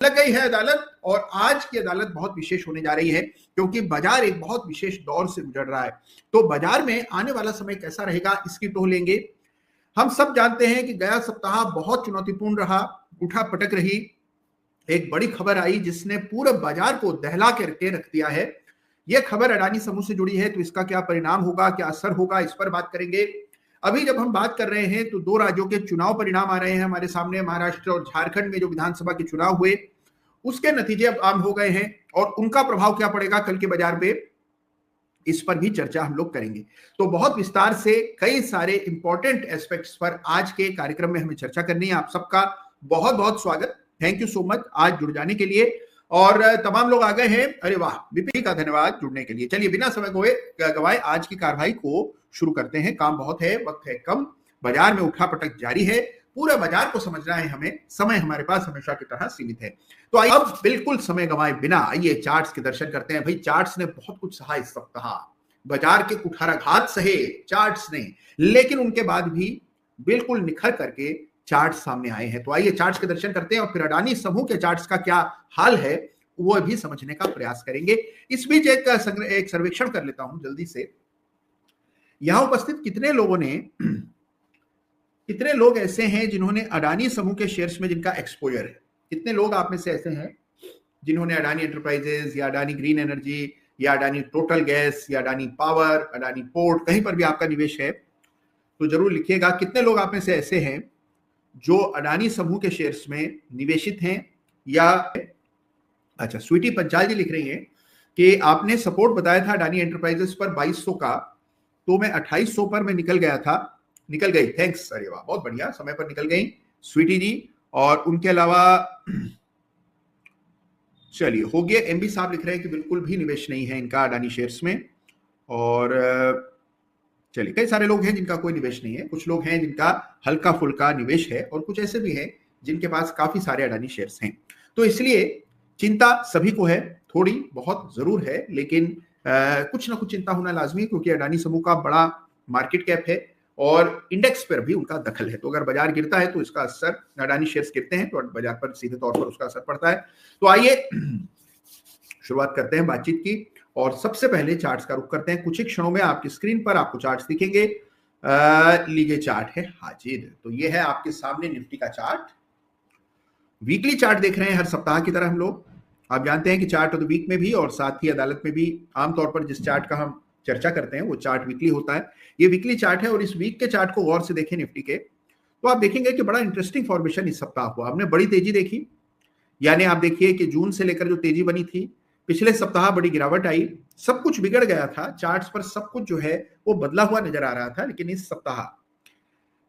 लग गई है अदालत और आज की अदालत बहुत विशेष होने जा रही है क्योंकि बाजार एक बहुत विशेष दौर से गुजर रहा है। तो बाजार में आने वाला समय कैसा रहेगा इसकी टोह लेंगे। हम सब जानते हैं कि गया सप्ताह बहुत चुनौतीपूर्ण रहा, उठा पटक रही। एक बड़ी खबर आई जिसने पूरे बाजार को दहला के रख दिया है। यह खबर अडानी समूह से जुड़ी है, तो इसका क्या परिणाम होगा, क्या असर होगा, इस पर बात करेंगे। अभी जब हम बात कर रहे हैं तो दो राज्यों के चुनाव परिणाम आ रहे हैं हमारे सामने। महाराष्ट्र और झारखंड में जो विधानसभा के चुनाव हुए उसके नतीजे अब आम हो गए हैं और उनका प्रभाव क्या पड़ेगा कल के बाजार पे, इस पर भी चर्चा हम लोग करेंगे। तो बहुत विस्तार से कई सारे इंपॉर्टेंट एस्पेक्ट्स पर आज के कार्यक्रम में हमें चर्चा करनी है। आप सबका बहुत बहुत स्वागत, थैंक यू सो मच आज जुड़ जाने के लिए। और तमाम लोग आ गए हैं, अरे वाह, विपी का धन्यवाद जुड़ने के लिए। चलिए बिना समय गवाए आज की कार्रवाई को शुरू करते हैं। काम बहुत है, वक्त है कम, बाजार में उठापटक जारी है, पूरे बाजार को समझना है हमें, समय हमारे पास हमेशा की तरह सीमित है। तो आइए अब बिल्कुल समय गंवाए बिना आइए चार्ट्स के दर्शन करते हैं। भाई चार्ट्स ने बहुत कुछ सहा इस सप्ताह, बाजार के कुठाराघात सहे चार्ट्स ने, लेकिन उनके बाद भी बिल्कुल निखर करके चार्ट सामने आए हैं। तो आइए चार्ट्स के दर्शन करते हैं और फिर अडानी समूह के चार्ट्स का क्या हाल है वो भी समझने का प्रयास करेंगे। इस बीच एक सर्वेक्षण कर लेता हूं जल्दी से। यहां उपस्थित कितने लोग ऐसे हैं जिन्होंने अडानी समूह के शेयर्स में जिनका एक्सपोजर है? कितने लोग आप में से ऐसे हैं जिन्होंने अडानी एंटरप्राइजेस या अडानी ग्रीन एनर्जी या अडानी टोटल गैस या अडानी पावर, अडानी पोर्ट, कहीं पर भी आपका निवेश है तो जरूर लिखिएगा। कितने लोग आप में से ऐसे हैं जो अडानी समूह के शेयर्स में निवेशित हैं? या अच्छा, स्वीटी पंचाल जी लिख रही हैं कि आपने सपोर्ट बताया था अडानी एंटरप्राइजेस पर 2200 का, तो मैं 2800 पर मैं निकल गई। थैंक्स, अरे वाह, बहुत बढ़िया, समय पर निकल गई स्वीटी जी। और उनके अलावा चलिए हो गया, एमबी साहब लिख रहे हैं कि बिल्कुल भी निवेश नहीं है इनका अडानी शेयर्स में। और चलिए कई सारे लोग हैं जिनका कोई निवेश नहीं है, कुछ लोग हैं जिनका हल्का फुल्का निवेश है और कुछ ऐसे भी हैं जिनके पास काफी सारे अडानी शेयर्स हैं। तो इसलिए चिंता सभी को है, थोड़ी बहुत जरूर है, लेकिन कुछ ना कुछ चिंता होना लाजमी है क्योंकि अडानी समूह का बड़ा मार्केट कैप है और इंडेक्स पर भी उनका दखल है। तो अगर बाजार गिरता है तो इसका असर, अडानी शेयर्स गिरते हैं तो बाजार पर सीधे तौर पर उसका असर पड़ता है। तो आइए शुरुआत करते हैं बातचीत की और सबसे पहले चार्ट्स का रुख करते हैं। कुछ ही क्षणों में आपकी स्क्रीन पर आपको चार्ट्स दिखेंगे। लीजिए चार्ट है हाजिर। तो ये है आपके सामने निफ्टी का चार्ट। वीकली चार्ट देख रहे हैं हर सप्ताह की तरह हम लोग। आप जानते हैं कि चार्ट ऑफ द वीक में भी और साथ ही अदालत में भी आमतौर पर जिस चार्ट का हम चर्चा करते हैं वो चार्ट वीकली होता है। ये वीकली चार्ट है और इस वीक के चार्ट को गौर से देखें निफ्टी के, तो आप देखेंगे कि बड़ा इंटरेस्टिंग फॉर्मेशन इस सप्ताह हुआ। हमने बड़ी तेजी देखी, यानी आप देखिए कि जून से लेकर जो तेजी बनी थी, पिछले सप्ताह बड़ी गिरावट आई, सब कुछ बिगड़ गया था चार्ट्स पर, सब कुछ जो है वो बदला हुआ नजर आ रहा था। लेकिन इस सप्ताह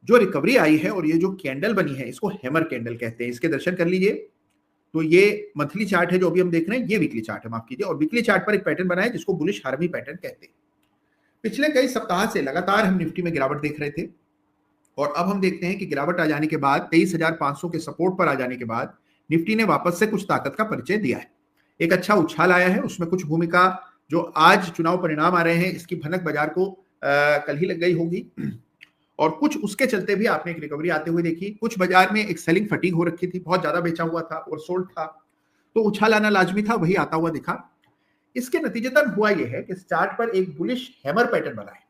जो रिकवरी आई है और ये जो कैंडल बनी है इसको हैमर कैंडल कहते हैं। इसके दर्शन कर लीजिए। तो ये मंथली चार्ट है जो अभी हम देख रहे हैं, ये वीकली चार्ट है, माफ कीजिए। और वीकली चार्ट पर एक पैटर्न बना है जिसको बुलिश हार्मी पैटर्न कहते हैं। पिछले कई सप्ताह से लगातार हम निफ्टी में गिरावट देख रहे थे और अब हम देखते हैं कि गिरावट आ जाने के बाद 23,500 के सपोर्ट पर आ जाने के बाद निफ्टी ने वापस से कुछ ताकत का परिचय दिया है। एक अच्छा उछाल आया है, उसमें कुछ भूमिका जो आज चुनाव परिणाम आ रहे हैं इसकी भनक बाजार को कल ही लग गई होगी और कुछ उसके चलते भी आपने एक रिकवरी आते हुए देखी। कुछ बाजार में एक सेलिंग फटीग हो रखी थी, बहुत ज्यादा बेचा हुआ था और सोल्ड था, तो उछाल आना लाजमी था, वही आता हुआ दिखा। इसके नतीजतन हुआ यह है कि इस चार्ट पर एक बुलिश हैमर पैटर्न बना है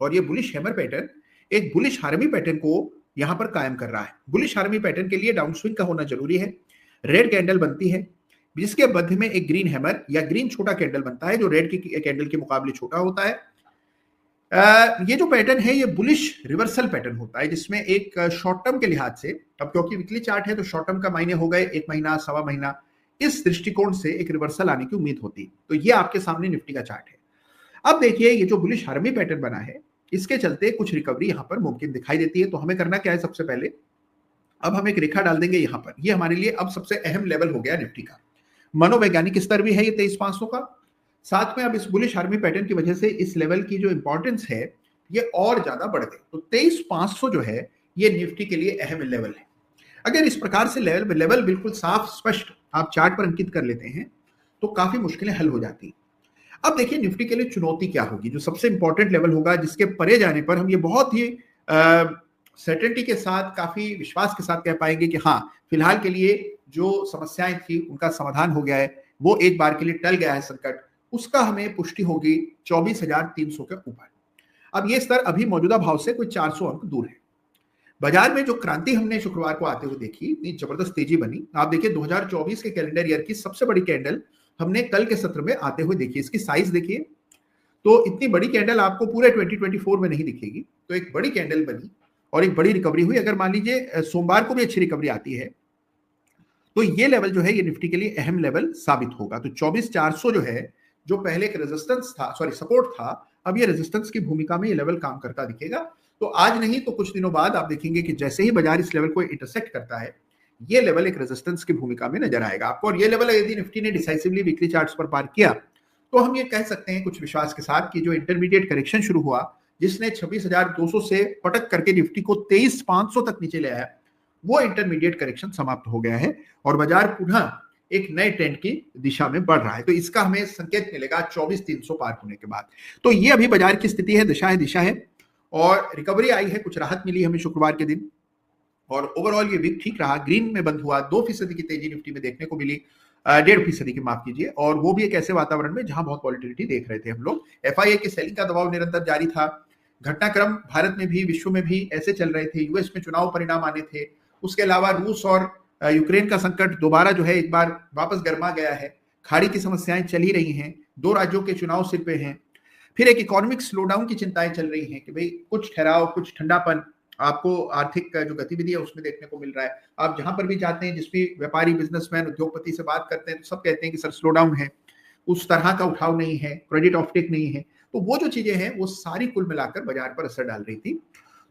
और ये बुलिश हैमर पैटर्न एक बुलिश हार्मी पैटर्न को यहां पर कायम कर रहा है। बुलिश हार्मी पैटर्न के लिए डाउन स्विंग का होना जरूरी है। रेड कैंडल बनती है जिसके मध्य में एक ग्रीन हैमर या ग्रीन छोटा कैंडल बनता है जो रेड की कैंडल के मुकाबले छोटा होता है। ये जो पैटर्न है ये बुलिश रिवर्सल पैटर्न होता है जिसमें एक शॉर्ट टर्म के लिहाज से, अब क्योंकि वीकली चार्ट है तो शॉर्ट टर्म का मायने हो गए 1 महीना, सवा महीना, इस दृष्टिकोण से एक रिवर्सल आने की उम्मीद होती है। तो ये आपके सामने निफ्टी का चार्ट है। अब देखिए ये जो बुलिश हार्मी पैटर्न बना है इसके चलते कुछ रिकवरी यहां पर मुमकिन दिखाई देती है। तो हमें करना क्या है, सबसे पहले अब हम एक रेखा डाल देंगे यहां पर। ये हमारे लिए अब सबसे अहम लेवल हो गया निफ्टी का। मनोवैज्ञानिक स्तर भी है ये 23,500 का, साथ में अब इस बुलिश हार्मी पैटर्न की वजह से इस लेवल की जो इंपॉर्टेंस है ये और ज्यादा बढ़ गई। तो 23,500 जो है ये निफ्टी के लिए अहम लेवल है। अगर इस प्रकार से लेवल बिल्कुल साफ स्पष्ट आप चार्ट पर अंकित कर लेते हैं तो काफी मुश्किलें हल हो जाती। अब देखिए निफ्टी के लिए चुनौती क्या होगी, जो सबसे इंपॉर्टेंट लेवल होगा जिसके परे जाने पर हम ये बहुत ही सर्टेनिटी के साथ, काफी विश्वास के साथ कह पाएंगे कि हाँ फिलहाल के लिए जो समस्याएं थी उनका समाधान हो गया है, वो एक बार के लिए टल गया है संकट, उसका हमें पुष्टि होगी 24,300 के ऊपर। अब ये स्तर अभी मौजूदा भाव से कोई 400 अंक दूर है। बाजार में जो क्रांति हमने शुक्रवार को आते हुए देखी, इतनी जबरदस्त तेजी बनी, आप देखिए 2024 के कैलेंडर ईयर की सबसे बड़ी कैंडल हमने कल के सत्र में आते हुए देखी। इसकी साइज देखिए, तो इतनी बड़ी कैंडल आपको पूरे 2024 में नहीं दिखेगी। तो एक बड़ी कैंडल बनी और एक बड़ी रिकवरी हुई। अगर मान लीजिए सोमवार को भी अच्छी रिकवरी आती है तो ये लेवल जो है ये निफ्टी के लिए अहम लेवल साबित होगा। तो 24,400 जो है, जो पहले एक रेजिस्टेंस था, सॉरी सपोर्ट था, अब ये रेजिस्टेंस की भूमिका में ये लेवल काम करता दिखेगा। तो आज नहीं तो कुछ दिनों बाद आप देखेंगे कि जैसे ही बाजार इस लेवल को इंटरसेक्ट करता है, ये लेवल एक रेजिस्टेंस की भूमिका में नजर आएगा आपको। और ये लेवल यदि निफ्टी ने डिसाइसिवली वीकली चार्ट्स पर पार किया तो हम ये कह सकते हैं कुछ विश्वास के साथ कि जो इंटरमीडिएट करेक्शन शुरू हुआ, जिसने 26,200 से पटक करके निफ्टी को 23,500 तक नीचे ले आया, वो इंटरमीडिएट करेक्शन समाप्त हो गया है और बाजार पुनः एक नए ट्रेंड की दिशा में बढ़ रहा है। तो इसका हमें संकेत मिलेगा 24,300 पार होने के बाद। तो ये अभी बाजार की स्थिति है, दिशा है, दिशा है, और रिकवरी आई है, कुछ राहत मिली हमें शुक्रवार के दिन, और ओवरऑल ये वीक ठीक रहा, ग्रीन में बंद हुआ, 2% की तेजी निफ्टी में देखने को मिली, 1.5% की, माफ कीजिए, और वो भी एक ऐसे वातावरण में जहां बहुत वॉलिटिलिटी देख रहे थे हम लोग। एफआईए की सेलिंग का दबाव निरंतर जारी था। घटनाक्रम भारत में भी विश्व में भी ऐसे चल रहे थे। यूएस में चुनाव परिणाम आने थे, उसके अलावा रूस और यूक्रेन का संकट दोबारा जो है एक बार वापस गर्मा गया है, खाड़ी की समस्याएं चल ही रही हैं, 2 राज्यों के चुनाव सिर पे हैं, फिर एक इकोनॉमिक स्लोडाउन की चिंताएं चल रही हैं कि भाई कुछ ठहराव, कुछ ठंडापन आपको आर्थिक जो गतिविधि है उसमें देखने को मिल रहा है। आप जहां पर भी जाते हैं, जिस भी व्यापारी, बिजनेसमैन, उद्योगपति से बात करते हैं तो सब कहते हैं कि सर स्लोडाउन है, उस तरह का उठाव नहीं है, क्रेडिट ऑफटेक नहीं है। तो वो जो चीजें हैं वो सारी कुल मिलाकर बाजार पर असर डाल रही थी।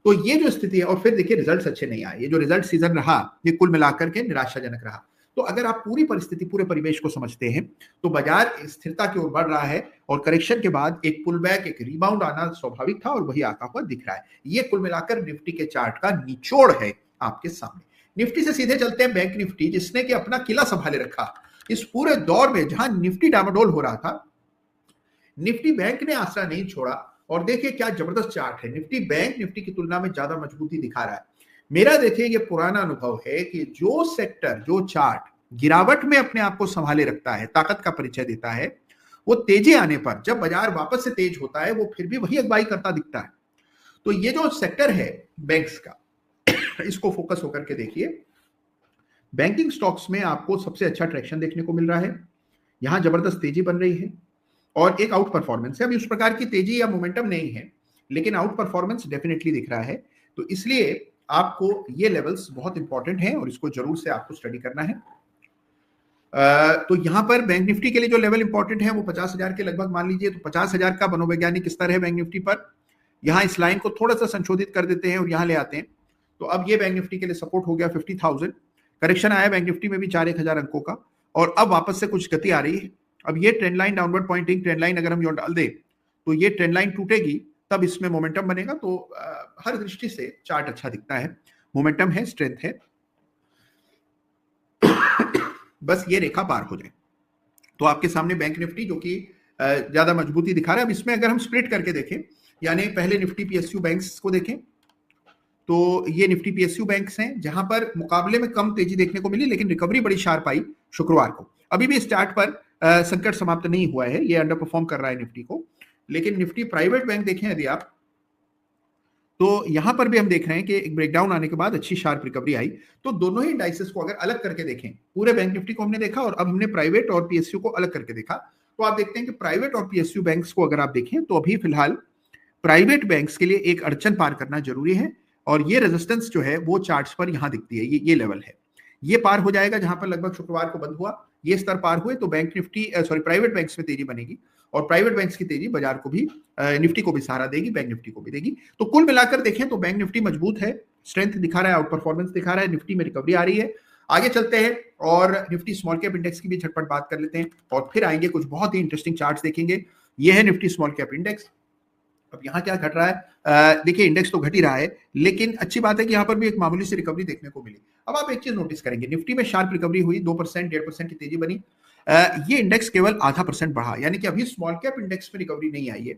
तो ये जो स्थिति है, और फिर देखिए रिजल्ट्स अच्छे नहीं आए, ये जो रिजल्ट सीजन रहा ये कुल मिलाकर के निराशाजनक रहा। तो अगर आप पूरी परिस्थिति, पूरे परिवेश को समझते हैं तो बाजार स्थिरता की ओर बढ़ रहा है और करेक्शन के बाद एक पुल बैक, एक रिबाउंड आना स्वाभाविक था और वही आता हुआ दिख रहा है। ये कुल मिलाकर निफ्टी के चार्ट का निचोड़ है आपके सामने। निफ्टी से सीधे चलते हैं बैंक निफ्टी, जिसने कि अपना किला संभाले रखा इस पूरे दौर में जहां निफ्टी डामाडोल हो रहा था। निफ्टी बैंक ने आसरा नहीं छोड़ा और देखिए क्या जबरदस्त चार्ट है। निफ्टी बैंक निफ्टी की तुलना में ज्यादा मजबूती दिखा रहा है। मेरा देखिए ये पुराना अनुभव है कि जो सेक्टर, जो चार्ट गिरावट में अपने आप को संभाले रखता है, ताकत का परिचय देता है, वो तेजी आने पर जब बाजार वापस से तेज होता है वो फिर भी वही अगुवाई करता दिखता है। तो ये जो सेक्टर है बैंक्स का, इसको फोकस होकर के देखिए। बैंकिंग स्टॉक्स में आपको सबसे अच्छा ट्रैक्शन देखने को मिल रहा है, यहां जबरदस्त तेजी बन रही है और एक आउट परफॉर्मेंस है। अभी उस प्रकार की तेजी या मोमेंटम नहीं है, लेकिन आउट परफॉर्मेंस डेफिनेटली दिख रहा है। तो इसलिए आपको ये लेवल्स बहुत इंपॉर्टेंट हैं और इसको जरूर से आपको स्टडी करना है। तो यहां पर बैंक निफ्टी के लिए जो लेवल इंपॉर्टेंट है वो 50,000 के लगभग मान लीजिए। तो 50,000 का मनोवैज्ञानिक स्तर है बैंक निफ्टी पर। यहां इस लाइन को थोड़ा सा संशोधित कर देते हैं और यहां ले आते हैं, तो अब ये बैंक निफ्टी के लिए सपोर्ट हो गया 50,000। करेक्शन आया बैंक निफ्टी में भी 4,000 अंकों का और अब वापस से कुछ गति आ रही है। अब ये trend line, downward pointing trend line अगर हम यो डाल दें तो ये ट्रेंड लाइन टूटेगी, तब इसमें मोमेंटम बनेगा। तो हर दृष्टि से चार्ट अच्छा दिखता है, मोमेंटम है, स्ट्रेंथ है। बस ये रेखा पार हो जाए तो आपके सामने बैंक निफ्टी जो कि ज्यादा मजबूती दिखा रहा है। अब इसमें अगर हम स्प्लिट करके देखें, यानी पहले निफ्टी पीएसयू बैंक्स को देखें, तो ये निफ्टी पीएसयू बैंक्स हैं जहां पर मुकाबले में कम तेजी देखने को मिली, लेकिन रिकवरी बड़ी शार्प आई शुक्रवार को। अभी भी इस चार्ट पर संकट समाप्त नहीं हुआ है, ये अंडर परफॉर्म कर रहा है निफ्टी को। लेकिन निफ्टी प्राइवेट बैंक देखें यदि आप, तो यहां पर भी हम देख रहे हैं कि एक ब्रेकडाउन आने के बाद अच्छी शार्प रिकवरी आई। तो दोनों ही इंडाइसेस को अगर अलग करके देखें, पूरे बैंक निफ्टी को हमने देखा और अब हमने प्राइवेट और पीएसयू को अलग करके देखा, तो आप देखते हैं कि प्राइवेट और पीएसयू बैंक्स को अगर आप देखें तो अभी फिलहाल प्राइवेट बैंक्स के लिए एक अड़चन पार करना जरूरी है और ये रेजिस्टेंस जो है वो चार्ट्स पर यहां दिखती है। ये लेवल है, ये पार हो जाएगा जहां पर लगभग शुक्रवार को बंद हुआ। ये स्तर पार हुए तो बैंक निफ्टी प्राइवेट बैंक्स में तेजी बनेगी और प्राइवेट बैंक्स की तेजी बाजार को भी, निफ्टी को भी सहारा देगी, बैंक निफ्टी को भी देगी। तो कुल मिलाकर देखें तो बैंक निफ्टी मजबूत है, स्ट्रेंथ दिखा रहा है, आउट परफॉर्मेंस दिखा रहा है, निफ्टी में रिकवरी आ रही है। आगे चलते हैं और निफ्टी स्मॉल कैप इंडेक्स की भी झटपट बात कर लेते हैं और फिर आएंगे कुछ बहुत ही इंटरेस्टिंग चार्ट्स देखेंगे। ये है निफ्टी स्मॉल कैप इंडेक्स। अब यहाँ क्या घट रहा है, देखिए इंडेक्स तो घट ही रहा है, लेकिन अच्छी बात है कि यहाँ पर भी एक मामूली सी रिकवरी देखने को मिली। अब आप एक चीज नोटिस करेंगे, निफ्टी में शार्प रिकवरी हुई, 2%, 1.5% की तेजी बनी। ये इंडेक्स केवल 0.5% बढ़ा, यानी कि अभी स्मॉल कैप इंडेक्स में रिकवरी नहीं आई है।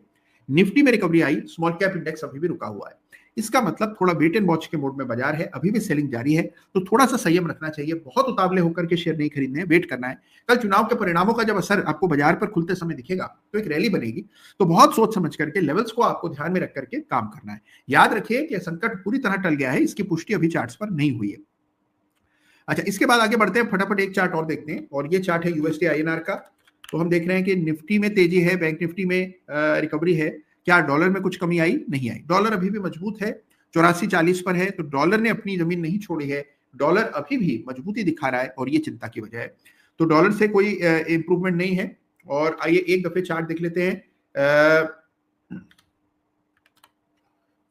निफ्टी में रिकवरी आई, स्मॉल कैप इंडेक्स अभी भी रुका हुआ है। इसका मतलब थोड़ा वेट एंड वॉच के मोड में बाजार है, अभी भी सेलिंग जारी है, तो थोड़ा सा संयम रखना चाहिए। बहुत उतावले होकर के शेयर नहीं खरीदने हैं, वेट करना है। कल चुनाव के परिणामों का जब असर आपको बाजार पर खुलते समय दिखेगा तो एक रैली बनेगी, तो बहुत सोच समझ करके लेवल्स को आपको ध्यान में रख करके काम करना है। याद रखिए कि संकट पूरी तरह टल गया है, इसकी पुष्टि अभी चार्ट्स पर नहीं हुई है। अच्छा, इसके बाद आगे बढ़ते हैं, फटाफट एक चार्ट और देखते हैं, और ये चार्ट है यूएसडी आईएनआर का। तो हम देख रहे हैं कि निफ्टी में तेजी है, बैंक निफ्टी में रिकवरी है। क्या डॉलर में कुछ कमी आई? नहीं आई। डॉलर अभी भी मजबूत है, 84.40 पर है, तो डॉलर ने अपनी जमीन नहीं छोड़ी है। डॉलर अभी भी मजबूती दिखा रहा है और ये चिंता की वजह है। तो डॉलर से कोई इंप्रूवमेंट नहीं है। और आइए एक दफे चार्ट देख लेते हैं।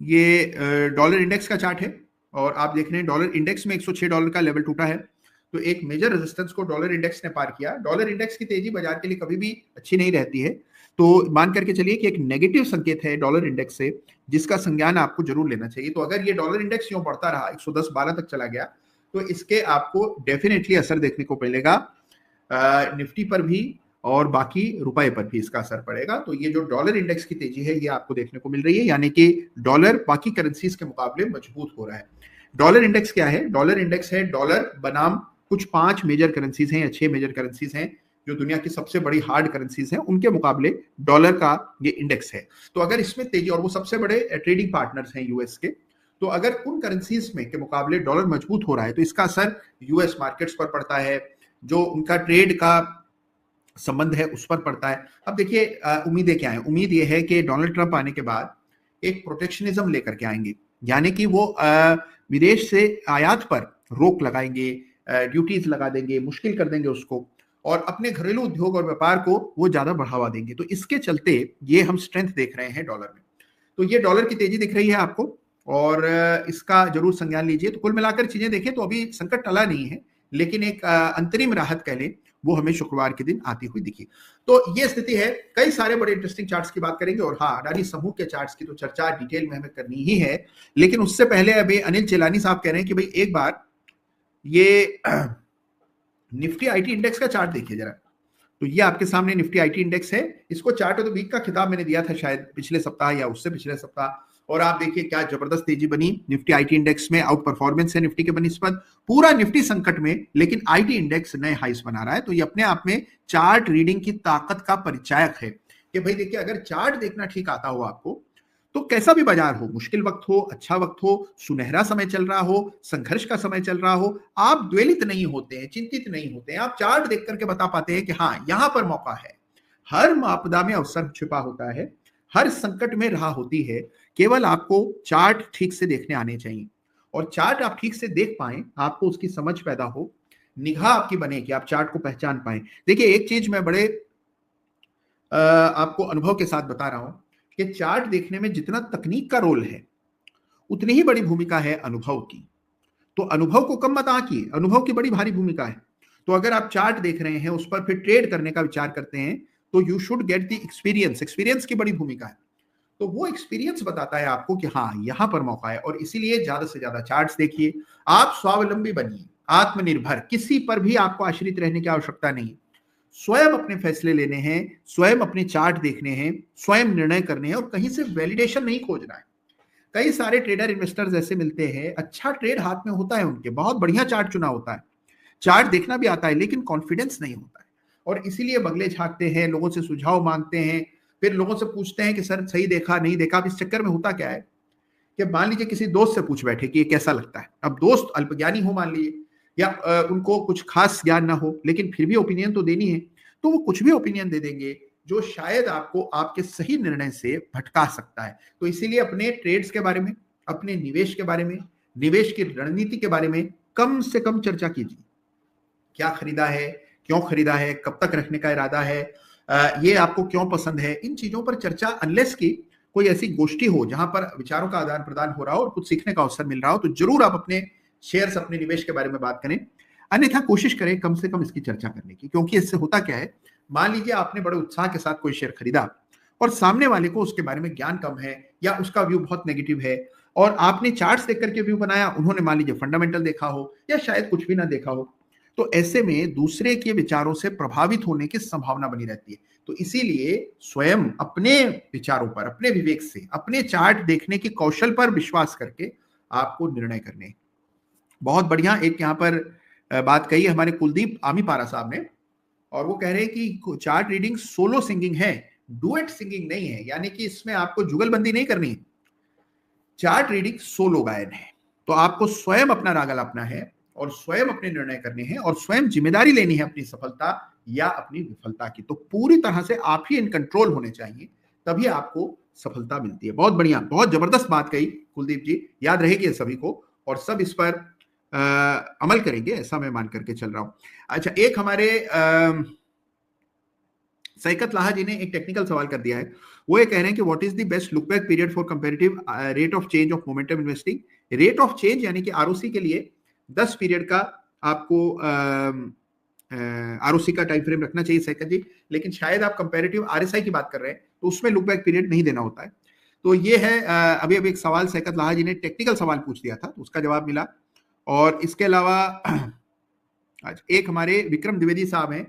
ये डॉलर इंडेक्स का चार्ट है, और आप देख रहे हैं डॉलर इंडेक्स में 106 डॉलर का लेवल टूटा है, तो एक मेजर रेजिस्टेंस को डॉलर इंडेक्स ने पार किया। डॉलर इंडेक्स की तेजी बाजार के लिए कभी भी अच्छी नहीं रहती है, तो मान करके चलिए कि एक नेगेटिव संकेत है डॉलर इंडेक्स से, जिसका संज्ञान आपको जरूर लेना चाहिए। तो अगर ये डॉलर इंडेक्स यूं बढ़ता रहा, 110-12 तक चला गया, तो इसके आपको डेफिनेटली असर देखने को मिलेगा निफ्टी पर भी, और बाकी रुपए पर भी इसका असर पड़ेगा। तो ये जो डॉलर इंडेक्स की तेजी है, ये आपको देखने को मिल रही है, यानी कि डॉलर बाकी करेंसीज के मुकाबले मजबूत हो रहा है। डॉलर इंडेक्स क्या है? डॉलर इंडेक्स है डॉलर बनाम कुछ 5 मेजर करेंसीज हैं या 6 मेजर करेंसीज हैं जो दुनिया की सबसे बड़ी हार्ड करेंसीज हैं, उनके मुकाबले डॉलर का ये इंडेक्स है। तो अगर इसमें तेजी, और वो सबसे बड़े ट्रेडिंग पार्टनर्स हैं यूएस के, तो अगर उन करेंसीज में के मुकाबले डॉलर मजबूत हो रहा है तो इसका असर यूएस मार्केट्स पर पड़ता है, जो उनका ट्रेड का संबंध है उस पर पड़ता है। अब देखिए उम्मीदें क्या है? उम्मीद ये है कि डोनाल्ड ट्रंप आने के बाद एक प्रोटेक्शनिज्म लेकर के आएंगे, यानी कि वो विदेश से आयात पर रोक लगाएंगे, ड्यूटीज लगा देंगे, मुश्किल कर देंगे उसको, और अपने घरेलू उद्योग और व्यापार को वो ज्यादा बढ़ावा देंगे। तो इसके चलते ये हम स्ट्रेंथ देख रहे हैं डॉलर में। तो ये डॉलर की तेजी दिख रही है आपको, और इसका जरूर संज्ञान लीजिए। तो कुल मिलाकर चीजें देखें तो अभी संकट टला नहीं है, लेकिन एक अंतरिम राहत कह लें, वो हमें शुक्रवार के दिन आती हुई दिखी। तो ये स्थिति है। कई सारे बड़े इंटरेस्टिंग चार्ट्स की बात करेंगे, और हाँ, अडानी समूह के चार्ट्स की तो चर्चा डिटेल में हमें करनी ही है, लेकिन उससे पहले अभी अनिल चेलानी साहब कह रहे हैं कि भाई एक बार ये निफ्टी आईटी इंडेक्स का चार्ट देखिए जरा। तो ये आपके सामने निफ्टी आईटी इंडेक्स है। इसको चार्ट ऑफ द वीक का खिताब मैंने दिया था शायद पिछले सप्ताह या उससे पिछले सप्ताह, और आप देखिए क्या जबरदस्त तेजी बनी निफ्टी आईटी इंडेक्स में। आउट परफॉर्मेंस है निफ्टी के बनिस्पत, पूरा निफ्टी संकट में, लेकिन आईटी इंडेक्स नए हाइस बना रहा है। तो ये अपने आप में चार्ट रीडिंग की ताकत का परिचायक है कि भाई देखिए, अगर चार्ट देखना ठीक आता हो आपको, तो कैसा भी बाजार हो, मुश्किल वक्त हो, अच्छा वक्त हो, सुनहरा समय चल रहा हो, संघर्ष का समय चल रहा हो, आप द्वेलित नहीं होते हैं, चिंतित नहीं होते हैं। आप चार्ट देख करके बता पाते हैं कि हाँ, यहां पर मौका है। हर आपदा में अवसर छिपा होता है, हर संकट में राह होती है। केवल आपको चार्ट ठीक से देखने आने चाहिए, और चार्ट आप ठीक से देख पाए, आपको उसकी समझ पैदा हो, निगाह आपकी बने कि आप चार्ट को पहचान पाए। देखिए, एक चीज मैं बड़े आपको अनुभव के साथ बता रहा हूं कि चार्ट देखने में जितना तकनीक का रोल है, उतनी ही बड़ी भूमिका है अनुभव की। तो अनुभव को कम मत आंकिए, अनुभव की बड़ी भारी भूमिका है। तो अगर आप चार्ट देख रहे हैं, उस पर फिर ट्रेड करने का विचार करते हैं, तो you should get the experience. Experience की बड़ी भूमिका है। तो वो एक्सपीरियंस बताता है आपको कि हाँ, यहां पर मौका है, और इसीलिए ज्यादा से ज्यादा चार्ट्स देखिए। आप स्वावलंबी बनिए, आत्मनिर्भर, किसी पर भी आपको आश्रित रहने की आवश्यकता नहीं। स्वयं अपने फैसले लेने हैं, स्वयं अपने चार्ट देखने हैं, स्वयं निर्णय करने हैं, और कहीं से वैलिडेशन नहीं खोजना है। कई सारे ट्रेडर इन्वेस्टर्स ऐसे मिलते हैं, अच्छा ट्रेड हाथ में होता है उनके, बहुत बढ़िया चार्ट चुना होता है, चार्ट देखना भी आता है, लेकिन कॉन्फिडेंस नहीं होता है, और इसीलिए बंगले झांकते हैं, लोगों से सुझाव मांगते हैं, फिर लोगों से पूछते हैं कि सर सही देखा नहीं देखा। अब इस चक्कर में होता क्या है कि मान लीजिए किसी दोस्त से पूछ बैठे कि ये कैसा लगता है। अब दोस्त अल्पज्ञानी हो मान लीजिए, या उनको कुछ खास ज्ञान ना हो, लेकिन फिर भी ओपिनियन तो देनी है, तो वो कुछ भी ओपिनियन दे देंगे जो शायद आपको आपके सही निर्णय से भटका सकता है। तो इसीलिए अपने ट्रेड्स के बारे में, अपने निवेश के बारे में, निवेश की रणनीति के बारे में कम से कम चर्चा कीजिए। क्या खरीदा है, क्यों खरीदा है, कब तक रखने का इरादा है, ये आपको क्यों पसंद है, इन चीजों पर चर्चा, अनलेस की कोई ऐसी गोष्ठी हो जहां पर विचारों का आदान प्रदान हो रहा हो और कुछ सीखने का अवसर मिल रहा हो, तो जरूर आप अपने शेयर्स, अपने निवेश के बारे में बात करें। अन्यथा कोशिश करें कम से कम इसकी चर्चा करने की, क्योंकि इससे होता क्या है, मान लीजिए आपने बड़े उत्साह के साथ कोई शेयर खरीदा और सामने वाले को उसके बारे में ज्ञान कम है, या उसका व्यू बहुत नेगेटिव है, और आपने चार्ट्स देख करके व्यू बनाया, उन्होंने मान लीजिए फंडामेंटल देखा हो या शायद कुछ भी ना देखा हो, तो ऐसे में दूसरे के विचारों से प्रभावित होने की संभावना बनी रहती है। तो इसीलिए स्वयं अपने विचारों पर, अपने विवेक से, अपने चार्ट देखने के कौशल पर विश्वास करके आपको निर्णय करने। बहुत बढ़िया एक यहाँ पर बात कही है हमारे कुलदीप आमीपारा साहब ने, और वो कह रहे हैं कि चार्ट रीडिंग सोलो सिंगिंग है, डुएट सिंगिंग नहीं है, यानी कि इसमें आपको जुगलबंदी नहीं करनी है। चार्ट रीडिंग सोलो गायन है, तो आपको स्वयं अपना राग अलापना है और स्वयं अपने निर्णय करने हैं और स्वयं जिम्मेदारी लेनी है अपनी सफलता या अपनी विफलता की। तो पूरी तरह से आप ही इन कंट्रोल होने चाहिए, तभी आपको सफलता मिलती है। बहुत बढ़िया, बहुत जबरदस्त बात कही कुलदीप जी, याद रहेगी सभी को, और सब इस पर अमल करेंगे, ऐसा मैं मान करके चल रहा हूं। अच्छा, एक हमारे सैकत लाहा जी ने एक टेक्निकल सवाल कर दिया है। वो ये कह रहे हैं कि what is the best look back period for comparative rate of change of momentum investing. Rate of change यानी कि आरओसी के लिए 10 पीरियड का आपको आरओसी का टाइम फ्रेम रखना चाहिए सैकत जी, लेकिन शायद आप कंपैरेटिव आरएसआई की बात कर रहे हैं तो उसमें लुक बैक पीरियड नहीं देना होता है। तो ये है अभी अभी एक सवाल सैकत लाहा जी ने टेक्निकल सवाल पूछ दिया था, तो उसका जवाब मिला। और इसके अलावा आज एक हमारे विक्रम द्विवेदी साहब हैं,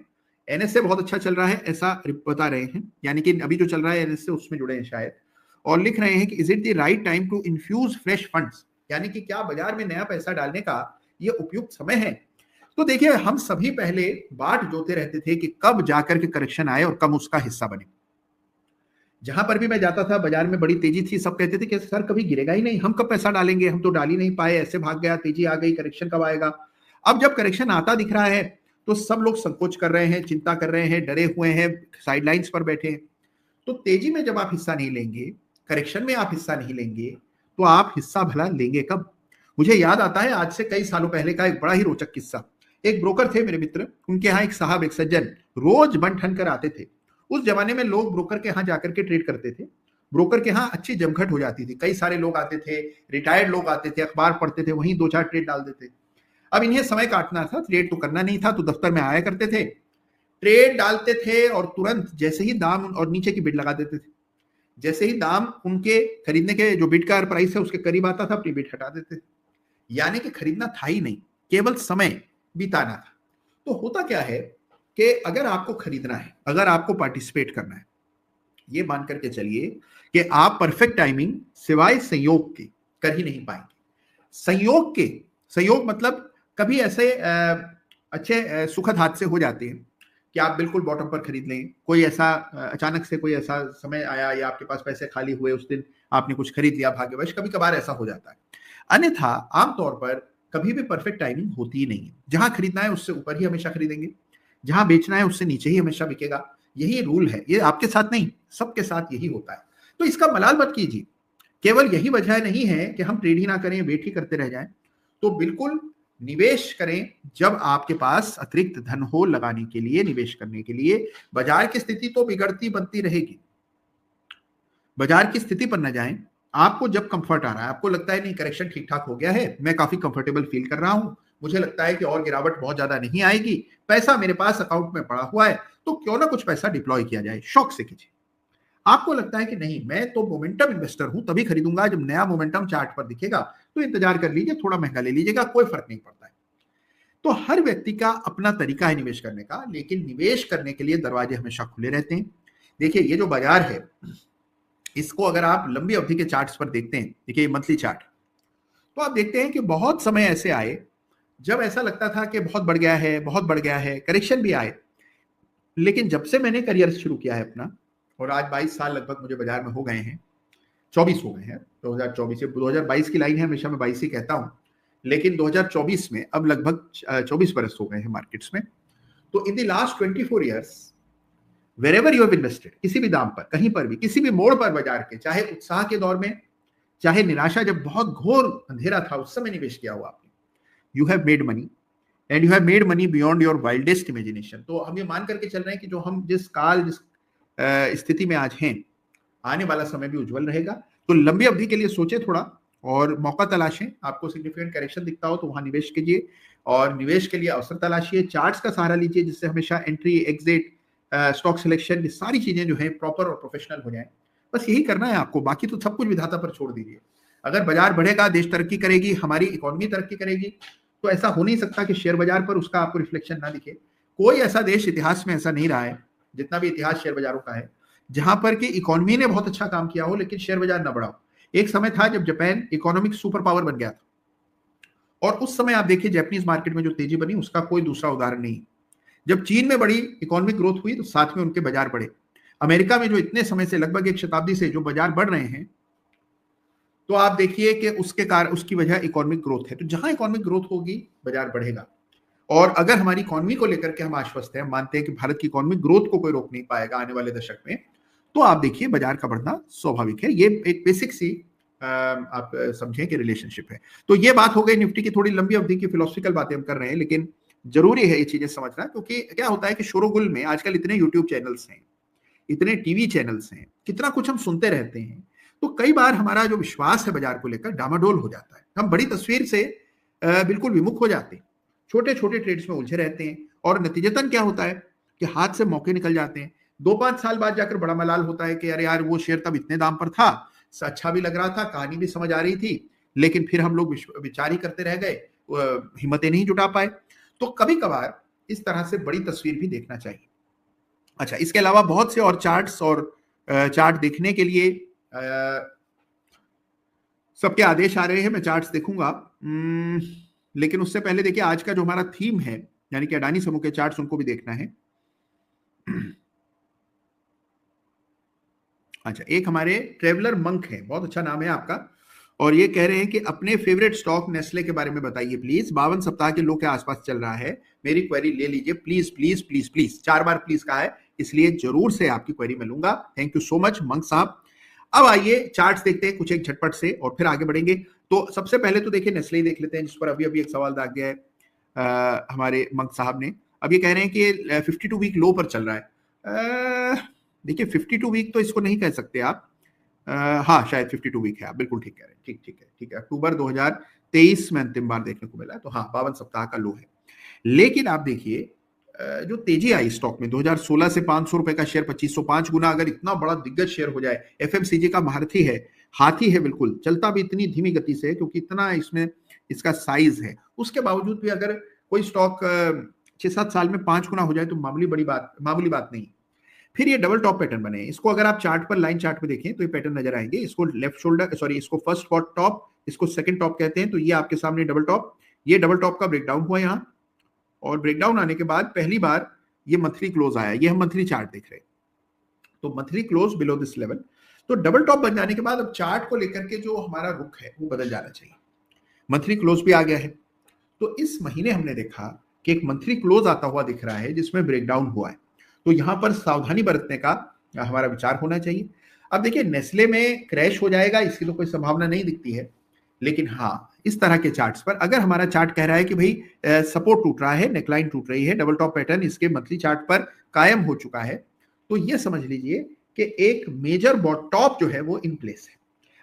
एनएसए बहुत अच्छा चल रहा है ऐसा बता रहे हैं, यानी कि अभी जो चल रहा है एनएसए उसमें जुड़े हैं शायद, और लिख रहे हैं कि is it the right time to infuse fresh funds, यानी कि क्या बाजार में नया पैसा डालने का ये उपयुक्त समय है। तो देखिए, हम सभी पहले बाट जोते रहते थे कि कब जाकर के करेक्शन आए और कब उसका हिस्सा बने। जहां पर भी मैं जाता था बाजार में बड़ी तेजी थी, सब कहते थे कि सर कभी गिरेगा ही नहीं, हम कब पैसा डालेंगे, हम तो डाल ही नहीं पाए, ऐसे भाग गया, तेजी आ गई, करेक्शन कब आएगा। अब जब करेक्शन आता दिख रहा है तो सब लोग संकोच कर रहे हैं, चिंता कर रहे हैं, डरे हुए हैं, साइडलाइंस पर बैठे हैं। तो तेजी में जब आप हिस्सा नहीं लेंगे, करेक्शन में आप हिस्सा नहीं लेंगे, तो आप हिस्सा भला लेंगे कब। मुझे याद आता है आज से कई सालों पहले का एक बड़ा ही रोचक किस्सा। एक ब्रोकर थे मेरे मित्र, उनके यहाँ एक साहब, एक सज्जन रोज बन ठन कर आते थे। उस जमाने में लोग ब्रोकर के यहाँ जाकर के ट्रेड करते थे, ब्रोकर के यहाँ अच्छी जमघट हो जाती थी, कई सारे लोग आते थे, रिटायर्ड लोग आते थे, अखबार पढ़ते थे, वहीं 2-4 ट्रेड डाल देते। अब इन्हें समय काटना था, ट्रेड तो करना नहीं था, तो दफ्तर में आया करते थे, ट्रेड डालते थे और तुरंत जैसे ही दाम और नीचे की बिड लगा देते थे। जैसे ही दाम उनके खरीदने के जो बिड का प्राइस है उसके करीब आता था, अपनी बिड हटा देते थे। यानी कि खरीदना था ही नहीं, केवल समय बिताना था। तो होता क्या है कि अगर आपको खरीदना है, अगर आपको पार्टिसिपेट करना है, ये मान करके चलिए कि आप परफेक्ट टाइमिंग सिवाय संयोग के कर ही नहीं पाएंगे। संयोग मतलब कभी ऐसे अच्छे सुखद हादसे हो जाते हैं कि आप बिल्कुल बॉटम पर खरीद लें, कोई ऐसा अचानक से कोई ऐसा समय आया या आपके पास पैसे खाली हुए, उस दिन आपने कुछ खरीद लिया भाग्यवश, कभी कभार ऐसा हो जाता है। अन्यथा आमतौर पर कभी भी परफेक्ट टाइमिंग होती ही नहीं है। जहां खरीदना है उससे ऊपर ही हमेशा खरीदेंगे, जहां बेचना है उससे नीचे ही हमेशा बिकेगा। यही रूल है, ये आपके साथ नहीं, सबके साथ यही होता है। तो इसका मलाल मत कीजिए। केवल यही वजह नहीं है कि हम ट्रेड ही ना करें, वेट ही करते रह जाएं। तो बिल्कुल निवेश करें जब आपके पास अतिरिक्त धन हो लगाने के लिए, निवेश करने के लिए। बाजार की स्थिति तो बिगड़ती बनती रहेगी, बाजार की स्थिति पर न जाएं। आपको जब कंफर्ट आ रहा है, आपको लगता है नहीं करेक्शन ठीक ठाक हो गया है, मैं काफी कंफर्टेबल फील कर रहा हूं, मुझे लगता है कि और गिरावट बहुत ज्यादा नहीं आएगी, पैसा मेरे पास अकाउंट में पड़ा हुआ है, तो क्यों ना कुछ पैसा डिप्लॉय किया जाए, शौक से कीजिए। आपको लगता है कि नहीं मैं तो मोमेंटम इन्वेस्टर हूं, तभी खरीदूंगा जब नया मोमेंटम चार्ट पर दिखेगा, तो इंतजार कर लीजिए, थोड़ा महंगा ले लीजिएगा, कोई फर्क नहीं पड़ता है। तो हर व्यक्ति का अपना तरीका है निवेश करने का, लेकिन निवेश करने के लिए दरवाजे हमेशा खुले रहते हैं। देखिए, ये जो बाजार है, इसको अगर आप लंबी अवधि के चार्ट्स पर देखते हैं, देखिए मंथली चार्ट, तो आप देखते हैं कि बहुत समय ऐसे आए जब ऐसा लगता था कि बहुत बढ़ गया है, बहुत बढ़ गया है, करेक्शन भी आए। लेकिन जब से मैंने करियर शुरू किया है अपना, और आज 22 साल लगभग मुझे बाजार में हो गए हैं, 24 हो गए हैं, 2024 से 2022 की लाइन है, हमेशा मैं 22 ही कहता हूं, लेकिन 2024 में अब लगभग 24 बरस हो गए हैं मार्केट्स में। तो in the last 24 years wherever you have invested, किसी भी दाम पर, कहीं पर भी, किसी भी मोड़ पर बाजार के, चाहे उत्साह के दौर में, चाहे निराशा जब बहुत घोर अंधेरा था उस समय निवेश किया हुआ आपने, you have made money, and you have made money beyond your wildest imagination. तो हम ये मान करके चल रहे हैं कि जो हम जिस काल, जिस स्थिति में आज हैं, आने वाला समय भी उज्जवल रहेगा। तो लंबी अवधि के लिए सोचे थोड़ा और मौका तलाशें। आपको सिग्निफिकेंट करेक्शन दिखता हो तो वहां निवेश कीजिए, और निवेश के लिए अवसर तलाशिए, चार्ट्स का सहारा लीजिए, जिससे हमेशा एंट्री, एग्जिट, स्टॉक सिलेक्शन, ये सारी चीजें जो है प्रॉपर और प्रोफेशनल हो जाए। बस यही करना है आपको, बाकी तो सब कुछ विधाता पर छोड़ दीजिए। अगर बाजार बढ़ेगा, देश तरक्की करेगी, हमारी इकोनॉमी तरक्की करेगी, तो ऐसा हो नहीं सकता कि शेयर बाजार पर उसका आपको रिफ्लेक्शन ना दिखे। कोई ऐसा देश इतिहास में ऐसा नहीं रहा है, जितना भी इतिहास शेयर बाजारों का है, जहां पर कि इकोनॉमी ने बहुत अच्छा काम किया हो लेकिन शेयर बाजार ना बढ़ा हो। एक समय था जब जापान इकोनॉमिक सुपर पावर बन गया था, और उस समय आप देखिए जापानीज मार्केट में जो तेजी बनी उसका कोई दूसरा उदाहरण नहीं। जब चीन में बड़ी इकोनॉमिक ग्रोथ हुई तो साथ में उनके बाजार बढ़े। अमेरिका में जो इतने समय से, लगभग एक शताब्दी से जो बाजार बढ़ रहे हैं, तो आप देखिए कि उसके कारण, उसकी वजह इकोनॉमिक ग्रोथ है। तो जहां इकोनॉमिक ग्रोथ होगी बाजार बढ़ेगा। और अगर हमारी इकोनॉमी को लेकर के हम आश्वस्त हैं, मानते हैं कि भारत की इकोनॉमिक ग्रोथ को कोई रोक नहीं पाएगा आने वाले दशक में, तो आप देखिए बाजार का बढ़ना स्वाभाविक है। ये एक बेसिक सी आप समझें कि रिलेशनशिप है। तो ये बात हो गई निफ्टी की, थोड़ी लंबी अवधि की फिलोसफिकल बातें हम कर रहे हैं, लेकिन जरूरी है ये चीजें समझना, क्योंकि क्या होता है कि शोरोगुल में आजकल इतने यूट्यूब चैनल्स हैं, इतने टीवी चैनल्स हैं, कितना कुछ हम सुनते रहते हैं, तो कई बार हमारा जो विश्वास है बाजार को लेकर डामाडोल हो जाता है। हम बड़ी तस्वीर से बिल्कुल विमुख हो जाते हैं, छोटे छोटे ट्रेड्स में उलझे रहते हैं, और नतीजतन क्या होता है कि हाथ से मौके निकल जाते हैं। 2-5 साल बाद जाकर बड़ा मलाल होता है कि अरे यार वो शेयर तब इतने दाम पर था, अच्छा भी लग रहा था, कहानी भी समझ आ रही थी, लेकिन फिर हम लोग विचार ही करते रह गए, हिम्मतें नहीं जुटा पाए। तो कभी कभार इस तरह से बड़ी तस्वीर भी देखना चाहिए। अच्छा, इसके अलावा बहुत से और चार्ट्स और चार्ट देखने के लिए सबके आदेश आ रहे हैं, मैं चार्ट्स देखूंगा। लेकिन उससे पहले देखिए आज का जो हमारा थीम है, यानी कि अडानी समूह के चार्ट्स, उनको भी देखना है। अच्छा, एक हमारे ट्रेवलर मंक है, बहुत अच्छा नाम है आपका, और ये कह रहे हैं कि अपने फेवरेट स्टॉक नेस्ले के बारे में बताइए प्लीज। 52 सप्ताह के लो के आसपास चल रहा है, मेरी क्वेरी ले लीजिए please please please please. 4 bar please कहा है, इसलिए जरूर से आपकी क्वेरी मैं लूंगा। Thank you so much monk साहब। अब आइए चार्ट्स देखते हैं कुछ एक झटपट से, और फिर आगे बढ़ेंगे। तो सबसे पहले तो देखिए नेस्ले देख लेते हैं, जिस पर अभी अभी एक सवाल दाग गया है हमारे मंक साहब ने। अब ये कह रहे हैं कि 52 वीक लो पर चल रहा है। देखिए 52 वीक तो इसको नहीं कह सकते आप, हाँ शायद 52 वीक है, आप बिल्कुल ठीक कह रहे हैं। ठीक ठीक है, ठीक है। अक्टूबर 2023 में अंतिम बार देखने को मिला, तो हाँ 52 सप्ताह का लो है। लेकिन आप देखिए जो तेजी आई स्टॉक में 2016 से 500 रुपए का शेयर 2505 गुना, अगर इतना बड़ा दिग्गज शेयर हो जाए, एफएमसीजी का महारथी है, हाथी है बिल्कुल, चलता भी इतनी धीमी गति से क्योंकि इतना इसमें इसका साइज है, उसके बावजूद भी अगर कोई स्टॉक 6-7 साल में 5 गुना हो जाए तो मामूली बात नहीं। फिर ये डबल टॉप पैटर्न बने, इसको अगर आप चार्ट पर, लाइन चार्ट में देखें तो ये पैटर्न नजर आएंगे। इसको लेफ्ट शोल्डर, सॉरी इसको फर्स्ट टॉप, इसको सेकंड टॉप कहते हैं। तो ये आपके सामने डबल टॉप, ये डबल टॉप का ब्रेकडाउन हुआ यहाँ, और ब्रेकडाउन आने के बाद पहली बार ये मंथली क्लोज आया। ये हम मंथली चार्ट देख रहे हैं, तो monthly close below this level. तो डबल टॉप बन जाने के बाद अब चार्ट को लेकर के जो हमारा रुख है वो बदल जाना चाहिए। मंथली क्लोज भी आ गया है, तो इस महीने हमने देखा कि एक मंथली क्लोज आता हुआ दिख रहा है जिसमें ब्रेकडाउन हुआ है। तो यहां पर सावधानी बरतने का हमारा विचार होना चाहिए। अब देखिए नेस्ले में क्रैश हो जाएगा इसकी तो कोई संभावना नहीं दिखती है, लेकिन हाँ इस तरह के चार्ट्स पर अगर हमारा चार्ट कह रहा है कि भाई सपोर्ट टूट रहा है, नेकलाइन टूट रही है, डबल टॉप पैटर्न इसके मंथली चार्ट पर कायम हो चुका है, तो ये समझ लीजिए कि एक मेजर टॉप जो है वो इन प्लेस है।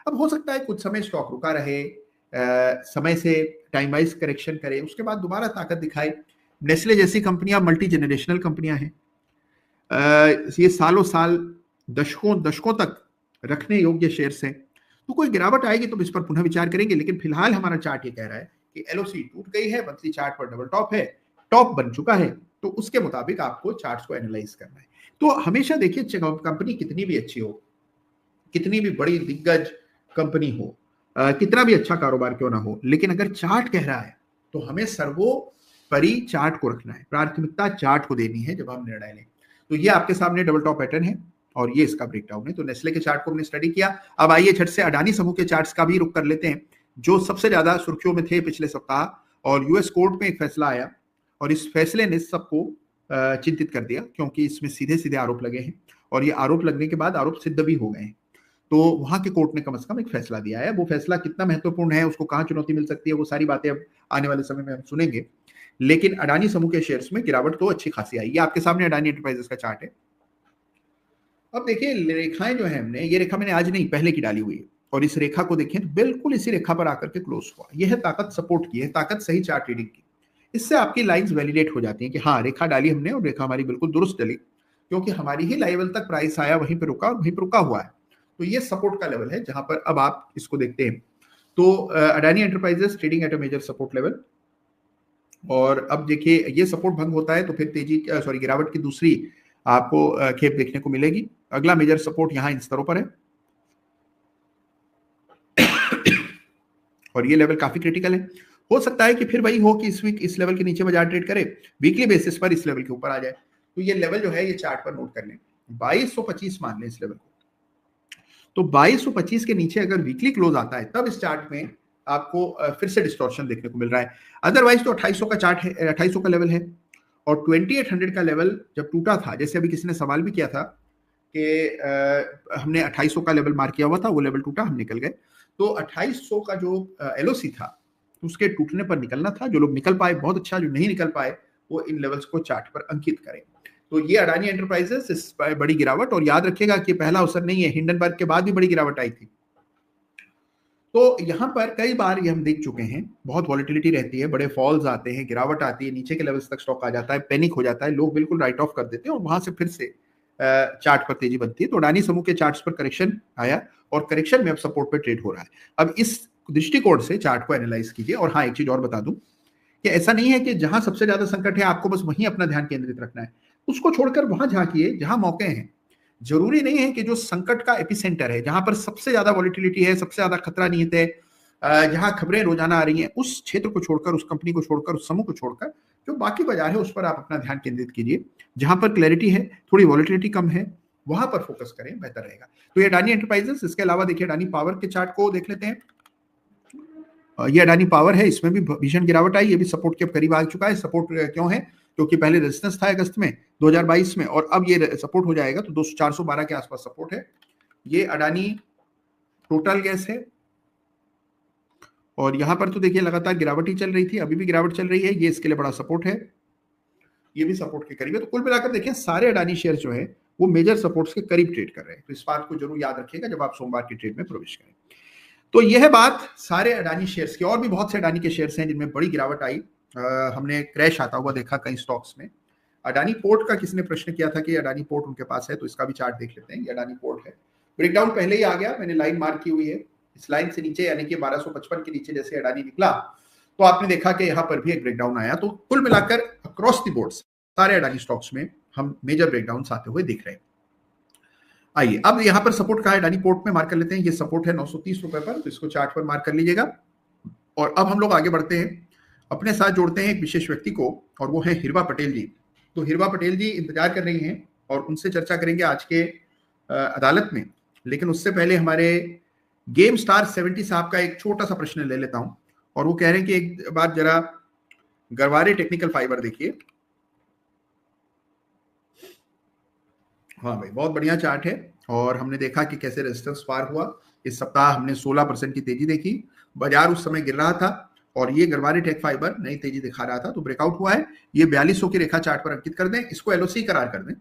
अब हो सकता है कुछ समय स्टॉक रुका रहे, समय से टाइम वाइज करेक्शन करे, उसके बाद दोबारा ताकत दिखाए। नेस्ले जैसी कंपनियां मल्टी जनरेशनल कंपनियां हैं, ये सालों साल, दशकों दशकों तक रखने योग्य शेयर्स हैं। तो कोई गिरावट आएगी तो इस पर पुनः विचार करेंगे, लेकिन फिलहाल हमारा चार्ट ये कह रहा है कि एलओसी टूट गई है, मंथली चार्ट पर डबल टॉप है, टॉप बन चुका है, तो उसके मुताबिक आपको चार्ट्स को एनालाइज करना है। तो हमेशा देखिए कंपनी कितनी भी अच्छी हो, कितनी भी बड़ी दिग्गज कंपनी हो, कितना भी अच्छा कारोबार क्यों ना हो, लेकिन अगर चार्ट कह रहा है तो हमें सर्वोपरि चार्ट को रखना है, प्राथमिकता चार्ट को देनी है जब हम निर्णय लें। तो ये आपके सामने डबल टॉप पैटर्न है और ये इसका ब्रेकडाउन है। तो नेस्ले के चार्ट को हमने स्टडी किया। अब आइए झट से अडानी समूह के चार्ट्स का भी रुख कर लेते हैं, जो सबसे ज्यादा सुर्खियों में थे पिछले सप्ताह। और यूएस कोर्ट में एक फैसला आया और इस फैसले ने सबको चिंतित कर दिया, क्योंकि इसमें सीधे सीधे आरोप लगे हैं, और ये आरोप लगने के बाद आरोप सिद्ध भी हो गए हैं। तो वहां के कोर्ट ने कम से कम एक फैसला दिया है। वो फैसला कितना महत्वपूर्ण है, उसको कहां चुनौती मिल सकती है, वो सारी बातें अब आने वाले समय में हम सुनेंगे। लेकिन अडानी समूह के शेयर्स में गिरावट तो अच्छी खासी आई। ये आपके सामने अडानी एंटरप्राइजेस का चार्ट है। अब देखिए रेखाएं जो है, हमने ये रेखा मैंने आज नहीं पहले की डाली हुई है, और इस रेखा को देखें तो बिल्कुल इसी रेखा पर आकर के क्लोज हुआ। यह है ताकत सपोर्ट की, है ताकत सही चार्ट रीडिंग की। इससे आपकी लाइंस वैलिडेट हो जाती हैं कि हाँ रेखा डाली हमने और रेखा हमारी बिल्कुल दुरुस्त डली, क्योंकि हमारी ही लेवल तक प्राइस आया, वहीं पर रुका और वहीं पर रुका हुआ है। तो ये सपोर्ट का लेवल है जहां पर अब आप इसको देखते हैं। तो Adani Enterprises trading at a major support level, और अब देखिए ये सपोर्ट भंग होता है तो फिर तेजी सॉरी गिरावट की दूसरी आपको खेप देखने को मिलेगी। अगला मेजर सपोर्ट यहाँ इन स्तरों पर है और ये लेवल काफी क्रिटिकल है। हो सकता है कि फिर वही हो कि इस वीक इस लेवल के नीचे बाजार ट्रेड करे, वीकली बेसिस पर इस लेवल के ऊपर आ जाए। तो ये लेवल जो है ये चार्ट पर नोट कर लें, 2225 मान लें इस लेवल को। तो 2225 के नीचे अगर वीकली क्लोज आता है तब इस चार्ट में आपको फिर से डिस्टॉर्शन देखने को मिल रहा है। अदरवाइज तो 2800 का चार्ट है, 2800 का लेवल है और 2800 का लेवल जब टूटा था, जैसे अभी किसी ने सवाल भी किया था कि हमने 2800 का लेवल मार्क किया हुआ था, वो लेवल टूटा, हम निकल गए। तो 2800 का जो एलओसी था उसके टूटने पर निकलना था। जो लोग निकल पाए बहुत अच्छा, जो नहीं निकल पाए वो इन लेवल्स को चार्ट पर अंकित करें। तो ये अडानी एंटरप्राइजेस इस बड़ी गिरावट, और याद रखिएगा कि पहला अवसर नहीं है, हिंडनबर्ग के बाद भी बड़ी गिरावट आई थी। तो यहां पर कई बार ये हम देख चुके हैं, बहुत वॉलिटिलिटी रहती है, बड़े फॉल्स आते हैं, गिरावट आती है, नीचे के लेवल्स तक स्टॉक आ जाता है, पैनिक हो जाता है, लोग बिल्कुल राइट ऑफ कर देते हैं और वहां से फिर से चार्ट पर तेजी बनती है। तो अडानी समूह के चार्ट्स पर करेक्शन आया और करेक्शन में अब सपोर्ट पर ट्रेड हो रहा है। अब इस दृष्टिकोण से चार्ट को एनालाइज कीजिए। और हाँ, एक चीज और बता दूं कि ऐसा नहीं है कि जहां सबसे ज्यादा संकट है आपको बस वहीं अपना ध्यान केंद्रित रखना है, उसको छोड़कर वहां झांकिए जहां मौके हैं। जरूरी नहीं है कि जो संकट का एपिसेंटर है, जहां पर सबसे ज्यादा वॉलिटिलिटी है, सबसे ज्यादा खतरा निहित है, जहां खबरें रोजाना आ रही हैं, उस क्षेत्र को छोड़कर, उस कंपनी को छोड़कर, उस समूह को छोड़कर जो बाकी बाजार है उस पर आप अपना ध्यान केंद्रित कीजिए। जहां पर क्लैरिटी है, थोड़ी वॉलिटिलिटी कम है, वहां पर फोकस करें, बेहतर रहेगा। तो ये अडानी एंटरप्राइजेस, इसके अलावा देखिए अडानी पावर के चार्ट को देख लेते हैं। ये अडानी पावर है, इसमें भी भीषण गिरावट आई, ये भी सपोर्ट के करीब आ चुका है। सपोर्ट क्यों है? क्योंकि पहले रेजिस्टेंस था अगस्त में 2022 में और अब ये सपोर्ट हो जाएगा, तो 412 के आसपास सपोर्ट है। ये अडानी टोटल गैस है और यहां पर तो देखिए लगातार गिरावट ही चल रही थी, अभी भी गिरावट चल रही है, ये इसके लिए बड़ा सपोर्ट है, ये भी सपोर्ट के करीब है। तो कुल मिलाकर देखिए सारे अडानी शेयर जो है वो मेजर सपोर्ट्स के करीब ट्रेड कर रहे हैं। तो इस बात को जरूर याद रखिएगा जब आप सोमवार की ट्रेड में प्रवेश करें। तो यह है बात सारे अडानी शेयर्स की। और भी बहुत से अडानी के शेयर्स हैं जिनमें बड़ी गिरावट आई, हमने क्रैश आता हुआ देखा कई स्टॉक्स में। अडानी पोर्ट का किसी ने प्रश्न किया था कि अडानी पोर्ट उनके पास है, तो इसका भी चार्ट देख लेते हैं। ये अडानी पोर्ट है, ब्रेकडाउन पहले ही आ गया, मैंने लाइन मार्क की हुई है। इस लाइन से नीचे यानी कि 1255 के नीचे जैसे अडानी निकला तो आपने देखा कि यहाँ पर भी एक ब्रेकडाउन आया। तो कुल मिलाकर अक्रॉस द बोर्ड सारे अडानी स्टॉक्स में हम मेजर ब्रेकडाउन आते हुए देख रहे हैं। आइए अब यहाँ पर सपोर्ट का है, अडानी पोर्ट में मार्क कर लेते हैं। ये सपोर्ट है 930 रुपए पर, तो इसको चार्ट पर मार्क कर लीजिएगा। और अब हम लोग आगे बढ़ते हैं, अपने साथ जोड़ते हैं एक विशेष व्यक्ति को, और वो है हिरवा पटेल जी। तो हिरवा पटेल जी इंतजार कर रही हैं और उनसे चर्चा करेंगे आज के अदालत में। लेकिन उससे पहले हमारे गेम स्टार 70 साहब का एक छोटा सा प्रश्न ले लेता हूं। और वो कह रहे हैं कि एक बार जरा गरवारे टेक्निकल फाइबर देखिए। हाँ भाई, बहुत बढ़िया चार्ट है और हमने देखा कि कैसे रेजिस्टेंस पार हुआ। इस सप्ताह हमने 16% की तेजी देखी, बाजार उस समय गिर रहा था और ये गरवारे टेक फाइबर नई तेजी दिखा रहा था, तो ब्रेकआउट हुआ है। ये 4200 की रेखा चार्ट पर अंकित कर दें, इसको एलओसी करार कर दें,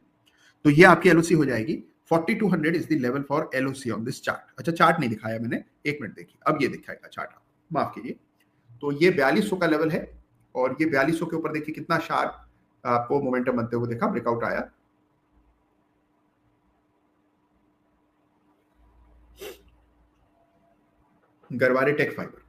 तो ये आपकी एलओसी हो जाएगी। 4200 is the level for LOC on this chart. अच्छा, चार्ट नहीं दिखाया मैंने, एक मिनट देखिए, अब ये दिखाएगा चार्ट, माफ कीजिए। तो ये 4200 का लेवल है और ये 4200 के ऊपर देखिए कितना शार्प आपको मोमेंटम बनते हुए देखा, ब्रेकआउट आया। गरवारे टेक फाइबर,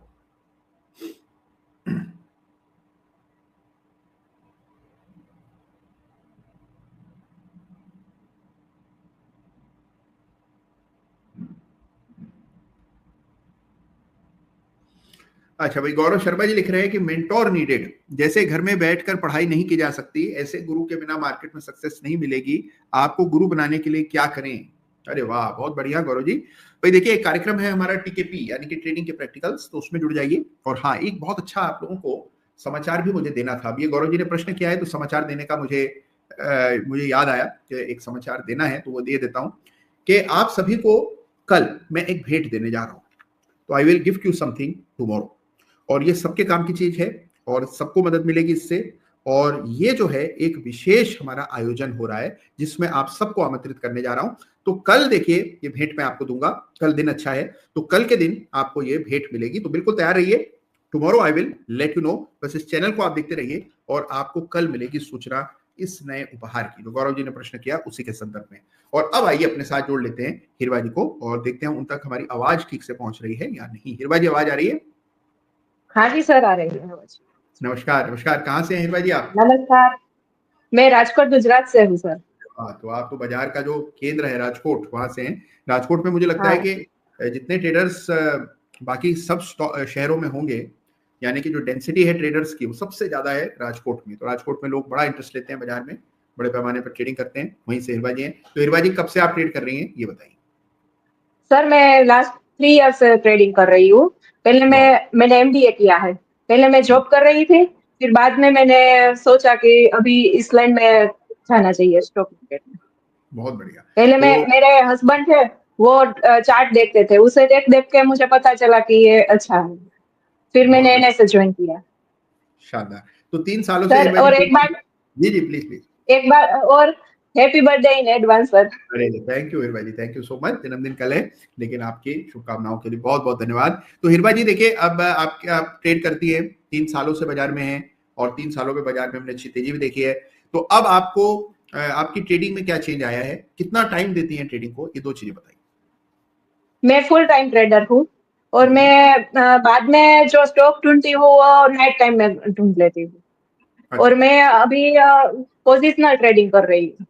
अच्छा भाई, गौरव शर्मा जी लिख रहे हैं कि मेंटोर नीडेड। जैसे घर में बैठकर पढ़ाई नहीं की जा सकती, ऐसे गुरु के बिना मार्केट में सक्सेस नहीं मिलेगी। आपको गुरु बनाने के लिए क्या करें? अरे वाह, बहुत बढ़िया गौरव जी। भाई देखिए, एक कार्यक्रम है हमारा टीकेपी यानी कि ट्रेडिंग के प्रैक्टिकल्स, तो उसमें जुड़ जाइए। और हाँ, एक बहुत अच्छा आप लोगों को समाचार भी मुझे देना था। अब ये गौरव जी ने प्रश्न किया है तो समाचार देने का मुझे याद आया कि एक समाचार देना है, तो वो दे देता हूँ कि आप सभी को कल मैं एक भेंट देने जा रहा हूँ। तो I will gift you something tomorrow, और ये सबके काम की चीज है और सबको मदद मिलेगी इससे। और ये जो है एक विशेष हमारा आयोजन हो रहा है जिसमें आप सबको आमंत्रित करने जा रहा हूं। तो कल देखिए ये भेंट मैं आपको दूंगा, कल दिन अच्छा है तो कल के दिन आपको ये भेंट मिलेगी, तो बिल्कुल तैयार रहिए। Tomorrow I will let you know. बस इस चैनल को आप देखते रहिए और आपको कल मिलेगी सूचना इस नए उपहार की जो गौरव जी ने प्रश्न किया उसी के संदर्भ में। और अब आइए अपने साथ जोड़ लेते हैं हिरवा जी को और देखते हैं उन तक हमारी आवाज ठीक से पहुंच रही है या नहीं। हिरवा जी, आवाज आ रही है? हाँ जी सर, आ रही है आवाज। नमस्कार, नमस्कार। कहाँ से हैं हिरवा जी आप? नमस्कार। मैं राजकोट गुजरात से हूँ सर। हाँ, तो आप तो बाजार का जो केंद्र है राजकोट, वहाँ से हैं। राजकोट में मुझे लगता है हाँ। कि जितने ट्रेडर्स बाकी सब शहरों में होंगे, यानी कि जो डेंसिटी है ट्रेडर्स की वो सबसे ज्यादा है राजकोट में। तो राजकोट में लोग बड़ा इंटरेस्ट लेते हैं बाजार में, बड़े पैमाने पर ट्रेडिंग करते हैं। वहीं से हिरवा जी हैं। तो हिरवा जी कब से आप ट्रेड कर रही हैं ये बताइए? सर मैं लास्ट 3 ईयर से ट्रेडिंग कर रही हूँ। पहले वाह। मैंने एमबीए किया है। पहले मैं जॉब कर रही थी। फिर बाद में मैंने सोचा कि अभी इस लाइन में जाना चाहिए स्टॉक मार्केट में। बहुत बढ़िया। पहले मैं तो मेरे हस्बैंड थे, वो चार्ट देखते थे, उसे देख देख के मुझे पता चला कि ये अच्छा है। फिर बहुत मैंने बढ़िया, एनए से ज्वाइन किया। शानदार। तो 3 सालों से सर हिरवा जी और एक ट्रेडिंग। बार जी जी, प्लीज प्लीज। एक बार और happy birthday in advance sir. अरे thank you Hirva ji, thank you so much. जन्मदिन कल है, लेकिन आपकी शुभकामनाओं के लिए बहुत बहुत धन्यवाद। तो हिरवा जी देखिए, अब आप ट्रेड करती है, 3 सालों से बाजार में है, और 3 सालों में बाजार में हमने अच्छी तेजी भी देखी है। तो अब आपको आपकी ट्रेडिंग में क्या चेंज आया है? कितना टाइम देती हैं ट्रेडिंग को? ये दो चीजें बताइए। मैं फुल टाइम ट्रेडर हूँ और हम्म। मैं बाद में जो स्टॉक ढूंढती हूँ वो नाइट टाइम में ढूंढ लेती हूँ। और अच्छा। मैं अभी पोजिशनल ट्रेडिंग कर रही हूँ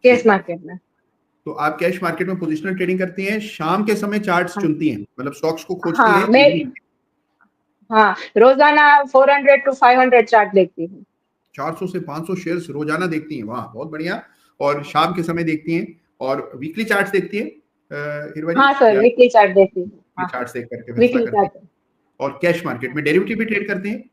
कैश ठीक है। मार्केट में। तो आप कैश मार्केट में पोजिशनल ट्रेडिंग करती हैं, शाम के समय चार्ट्स हाँ। चुनती हैं, मतलब स्टॉक्स को खोजती हाँ हैं मैं इवनिंग? हाँ रोजाना 400 to 500 चार्ट देखती हूँ। 400 से 500 शेयर्स रोजाना देखती हैं? वाह, बहुत बढ़िया। और शाम के समय देखती हैं? और वीकली चार्ट्स देखती हैं हिरवा जी, हाँ सर या वीकली चार्ट देखती हूँ। वीकली हाँ चार्ट्स देख करके फैसला वीकली करती चार्ट। हैं? और कैश मार्केट में डेरिवेटिव भी ट्रेड करते हैं?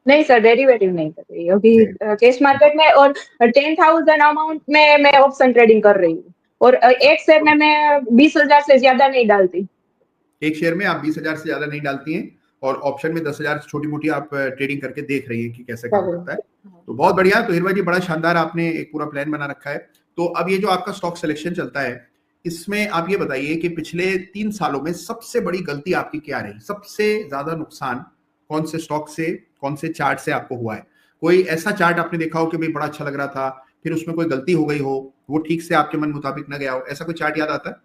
नहीं सर डेरिवेटिव नहीं कर रही अभी। Derivative। कैश मार्केट में और 10,000 अमाउंट में मैं ऑप्शन ट्रेडिंग कर रही हूँ। और एक शेयर में मैं 20,000 से ज्यादा नहीं डालती। एक शेयर में आप 20,000 से ज्यादा नहीं डालती हैं, और ऑप्शन में 10,000 छोटी मोटी आप ट्रेडिंग करके देख रही हैं कि कैसे काम करता है। तो बहुत बढ़िया। तो हिरवा जी बड़ा शानदार, आपने एक पूरा प्लान बना रखा है। तो अब ये जो आपका स्टॉक सिलेक्शन चलता है, इसमें आप ये बताइए कि पिछले 3 सालों में सबसे बड़ी गलती आपकी क्या रही? सबसे ज्यादा नुकसान कौन से स्टॉक से, कौन से चार्ट से आपको हुआ है? कोई ऐसा चार्ट आपने देखा हो कि भाई बड़ा अच्छा लग रहा था, फिर उसमें कोई गलती हो गई हो, वो ठीक से आपके मन मुताबिक ना गया हो, ऐसा कोई चार्ट याद आता है?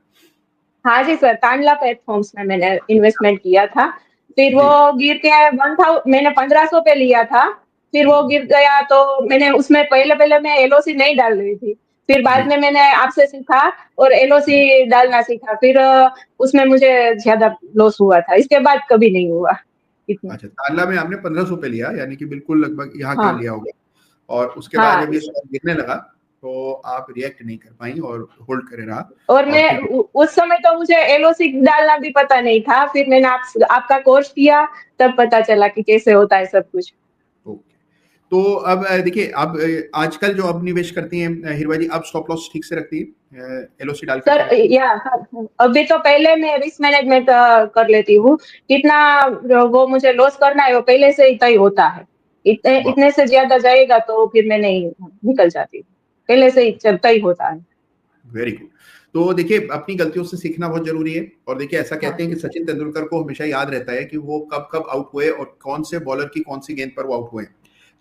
हाँ जी सर, तांडला प्लेटफॉर्म्स में मैंने इन्वेस्टमेंट किया था। फिर जी। वो गिर के 1000 मैंने 1500 पे लिया था। फिर वो गिर गया तो मैंने उसमें पहले पहले मैं एलओसी नहीं डाल रही थी। फिर बाद जी। में मैंने आपसे सीखा और एलओसी डालना सीखा। फिर उसमें मुझे ज्यादा लॉस हुआ था, इसके बाद कभी नहीं हुआ इतना। अच्छा, तांडला में आपने 1500 पे लिया, यानी कि बिल्कुल लगभग यहाँ का हाँ लिया होगा। और उसके बाद हाँ। जब ये स्टॉक गिरने लगा, तो आप रिएक्ट नहीं कर पाई और होल्ड करे रहा। और और मैं फिर उस समय तो मुझे एलओसी डालना भी पता नहीं था। फिर मैंने आपका कोर्स किया, तब पता चला कि कैसे होता है सब कुछ। ओके। तो अब देखिए, अब आजकल जो अब निवेश करती हैं हिरवा जी, अब स्टॉप लॉस ठीक से रखती है, एलओसी डाल करके सर रखती है? अभी तो पहले मैं रिस्क मैनेजमेंट कर लेती हूँ। कितना वो मुझे लॉस करना है वो पहले से ही तय होता है। इतने वाह, इतने से ज्यादा जाएगा तो फिर मैं नहीं निकल जाती। पहले से ही तय होता है। Very good. तो देखिए, अपनी गलतियों से सीखना बहुत जरूरी है। और देखिए, ऐसा कहते हाँ। हैं कि सचिन तेंदुलकर को हमेशा याद रहता है कि वो कब कब आउट हुए और कौन से बॉलर की कौन सी गेंद पर वो आउट हुए।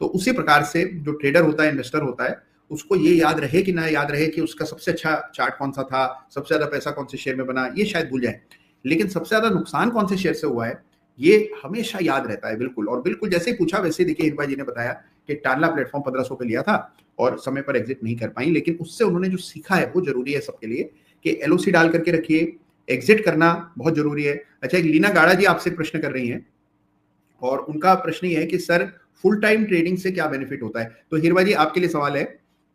तो उसी प्रकार से जो ट्रेडर होता है, इन्वेस्टर होता है, उसको ये याद रहे कि ना याद रहे कि उसका सबसे अच्छा चार्ट कौन सा था, सबसे ज्यादा पैसा कौन से शेयर में बना, ये शायद भूल जाए। लेकिन सबसे ज्यादा नुकसान कौन से शेयर से हुआ है, ये हमेशा याद रहता है। बिल्कुल, और बिल्कुल जैसे ही पूछा वैसे ही देखिए हिरवा जी ने बताया कि टाला प्लेटफॉर्म 1500 पे लिया था और समय पर एग्जिट नहीं कर पाई। लेकिन उससे उन्होंने जो सीखा है वो जरूरी है सबके लिए, कि एलओसी डाल करके रखिए, एग्जिट करना बहुत जरूरी है। अच्छा, एक लीना गाड़ा जी आपसे प्रश्न कर रही हैं, और उनका प्रश्न ये है कि सर, फुल टाइम ट्रेडिंग से क्या बेनिफिट होता है? तो हिरवा जी आपके लिए सवाल है,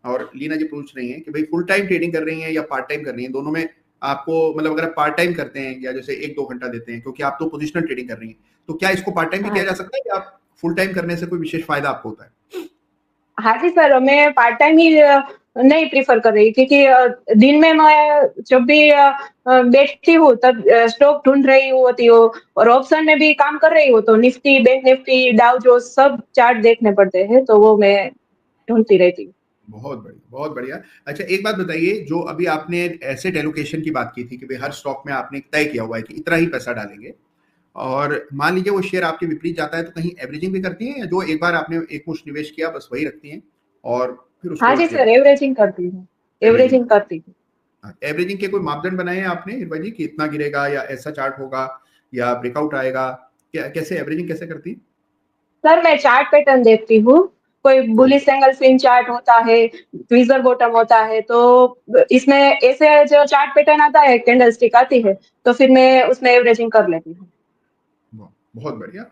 और लीना जी पूछ रही हैं कि भाई फुल टाइम ट्रेडिंग कर रही हैं या पार्ट टाइम कर रही हैं, दोनों में आपको, मतलब अगर आप पार्ट टाइम करते हैं या जैसे 1-2 घंटा देते हैं, क्योंकि आप तो पोजिशनल ट्रेडिंग कर रही हैं, तो क्या इसको पार्ट टाइम भी किया हाँ जा सकता है, कि आप फुल टाइम करने से कोई विशेष फायदा आपको होता है? हाँ जी सर, मैं पार्ट टाइम ही नहीं प्रीफर कर रही, क्योंकि दिन में मैं जब भी बैठती हूँ तब स्टॉक ढूंढ रही होती हूँ। और ऑप्शन में भी काम कर रही हूँ तो निफ्टी, बैंक निफ्टी, डाउ जो सब चार्ट देखने पड़ते हैं, तो वो मैं ढूंढती रहती हूँ। बहुत बढ़िया, बहुत बढ़िया। अच्छा, एक बात बताइए, जो अभी आपने एसेट एलोकेशन की बात की थी कि भाई हर स्टॉक में आपने तय किया हुआ है कि इतना ही पैसा डालेंगे, और मान लीजिए वो शेयर आपके विपरीत जाता है, तो कहीं एवरेजिंग भी करती हैं, या जो एक बार आपने एक मुश्त निवेश किया बस वही रखती हैं और फिर उसको हाँ जी उलट के सर, एवरेजिंग करती हूँ। एवरेजिंग? एवरेजिंग करती हूँ। एवरेजिंग के कोई मापदंड बनाए हैं आपने हिरवा जी, कि इतना गिरेगा या ऐसा चार्ट होगा या ब्रेकआउट आएगा? क्या, कैसे एवरेजिंग कैसे करती हैं? सर मैं चार्ट पैटर्न देखती हूँ, कोई बुलिश एंगल स्विंग चार्ट होता है, ट्विज़र बॉटम होता है, तो इसमें ऐसे जो चार्ट पैटर्न आता है, कैंडल स्टिक आती है, तो फिर मैं उसमें एवरेजिंग कर लेती हूँ। बहुत बढ़िया।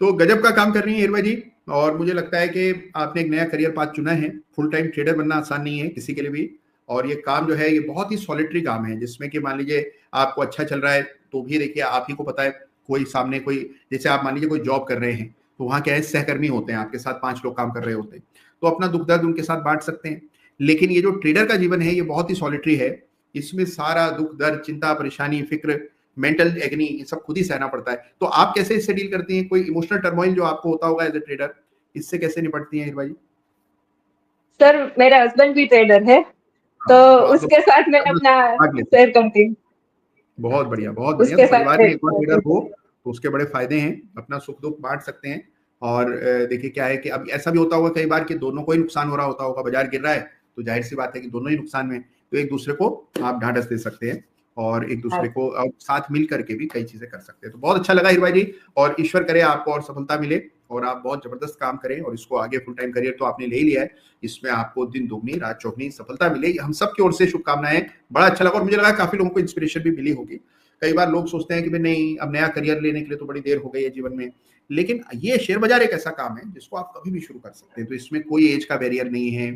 तो गजब का काम कर रही हैं हिरवा जी, और मुझे लगता है कि आपने एक नया करियर पाथ चुना है। फुल टाइम ट्रेडर बनना आसान नहीं है किसी के लिए भी, और ये काम जो है ये बहुत ही सॉलिटरी काम है, जिसमें कि मान लीजिए आपको अच्छा चल रहा है तो भी देखिए आप ही को पता है, कोई सामने कोई, जैसे आप मान लीजिए कोई जॉब कर रहे हैं तो वहाँ क्या है, सहकर्मी होते हैं आपके साथ, 5 लोग काम कर रहे होते हैं, तो अपना दुख दर्द उनके साथ बांट सकते हैं। लेकिन ये जो ट्रेडर का जीवन है ये बहुत ही सॉलिटरी है, इसमें सारा दुख दर्द, चिंता, परेशानी, फिक्र, मेंटल एग्नी, ये सब खुद ही सहना पड़ता है। तो आप कैसे इससे डील करती हैं? कोई इमोशनल टर्मोइल जो आपको होता होगा एज ए ट्रेडर, इससे कैसे निपटती हैं हिरवा जी? सर मेरा हस्बैंड भी ट्रेडर है, तो हाँ, तो आप उसके साथ मैं दोनों अपना भाग लेते हैं। शेयर करती हूँ, बहुत बढ़िया, बहुत बढ़िया। उसके तो साथ परिवार में एक और ट्रेडर रहती हो हूँ। तो उसके बड़े फायदे हैं, अपना सुख दुख बांट सकते हैं। और देखिए क्या है कि अब ऐसा भी होता होगा कई बार कि दोनों को ही नुकसान हो रहा होता होगा, बाजार गिर रहा है तो जाहिर सी बात है कि दोनों ही नुकसान में, तो एक दूसरे को आप ढांढस दे सकते हैं और एक हाँ, दूसरे को साथ मिल करके भी कई चीजें कर सकते हैं। तो बहुत अच्छा लगा हिरवा जी, और ईश्वर करे आपको और सफलता मिले और आप बहुत जबरदस्त काम करें, और इसको आगे फुल टाइम करियर तो आपने ले ही लिया है, इसमें आपको दिन दुगनी रात चौगनी सफलता मिले, हम सब की ओर से शुभकामनाएं। बड़ा अच्छा लगा और मुझे लगा काफी लोगों को इंस्पिरेशन भी मिली होगी। कई बार लोग सोचते हैं कि भाई नहीं, अब नया करियर लेने के लिए तो बड़ी देर हो गई है जीवन में, लेकिन ये शेयर बाजार एक ऐसा काम है जिसको आप कभी भी शुरू कर सकते हैं। तो इसमें कोई एज का बैरियर नहीं है,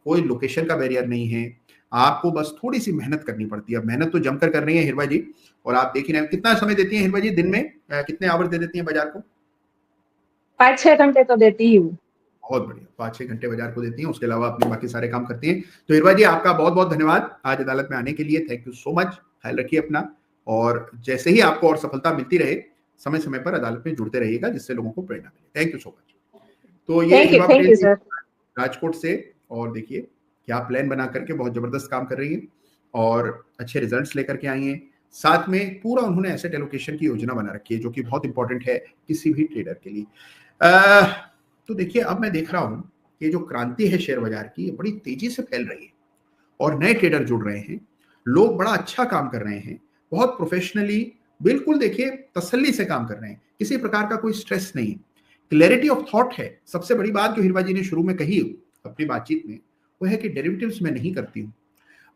कोई लोकेशन का बैरियर नहीं है, आपको बस थोड़ी सी मेहनत करनी पड़ती है। अब मेहनत तो जमकर कर रही है हिरवा जी, और आप देख ही रहे हैं कितना समय देती हैं हिरवा जी दिन में, कितने आवर दे देती हैं बाजार को? 5-6 घंटे तो देती ही हूँ। बहुत बढ़िया, 5-6 घंटे बाजार को देती हैं, उसके अलावा अपने बाकी सारे काम करती हैं। तो हिरवा जी आपका बहुत बहुत धन्यवाद आज अदालत में आने के लिए, थैंक यू सो मच। ख्याल रखिए अपना, और जैसे ही आपको और सफलता मिलती रहे, समय समय पर अदालत में जुड़ते रहिएगा, जिससे लोगों को प्रेरणा मिले। Thank you so much. तो ये Hirva thank Patel you ji sir. Rajkot से, और देखिए क्या प्लान बना करके बहुत जबरदस्त काम कर रही है और अच्छे रिजल्ट्स लेकर के आई हैं। साथ में पूरा उन्होंने एसेट एलोकेशन की योजना बना रखी है, जो कि बहुत इंपॉर्टेंट है किसी भी ट्रेडर के लिए। तो देखिए अब मैं देख रहा हूं कि ये जो क्रांति है शेयर बाजार की, ये बड़ी तेजी से फैल रही है और नए ट्रेडर जुड़ रहे हैं, लोग बड़ा अच्छा काम कर रहे हैं, बहुत प्रोफेशनली, बिल्कुल देखिए तसल्ली से काम कर रहे हैं, किसी प्रकार का कोई स्ट्रेस नहीं, क्लैरिटी ऑफ थॉट है। सबसे बड़ी बात जो हिरवा जी ने शुरू में कही अपनी बातचीत में, वो है कि डेरिवेटिव्स मैं नहीं करती हूँ,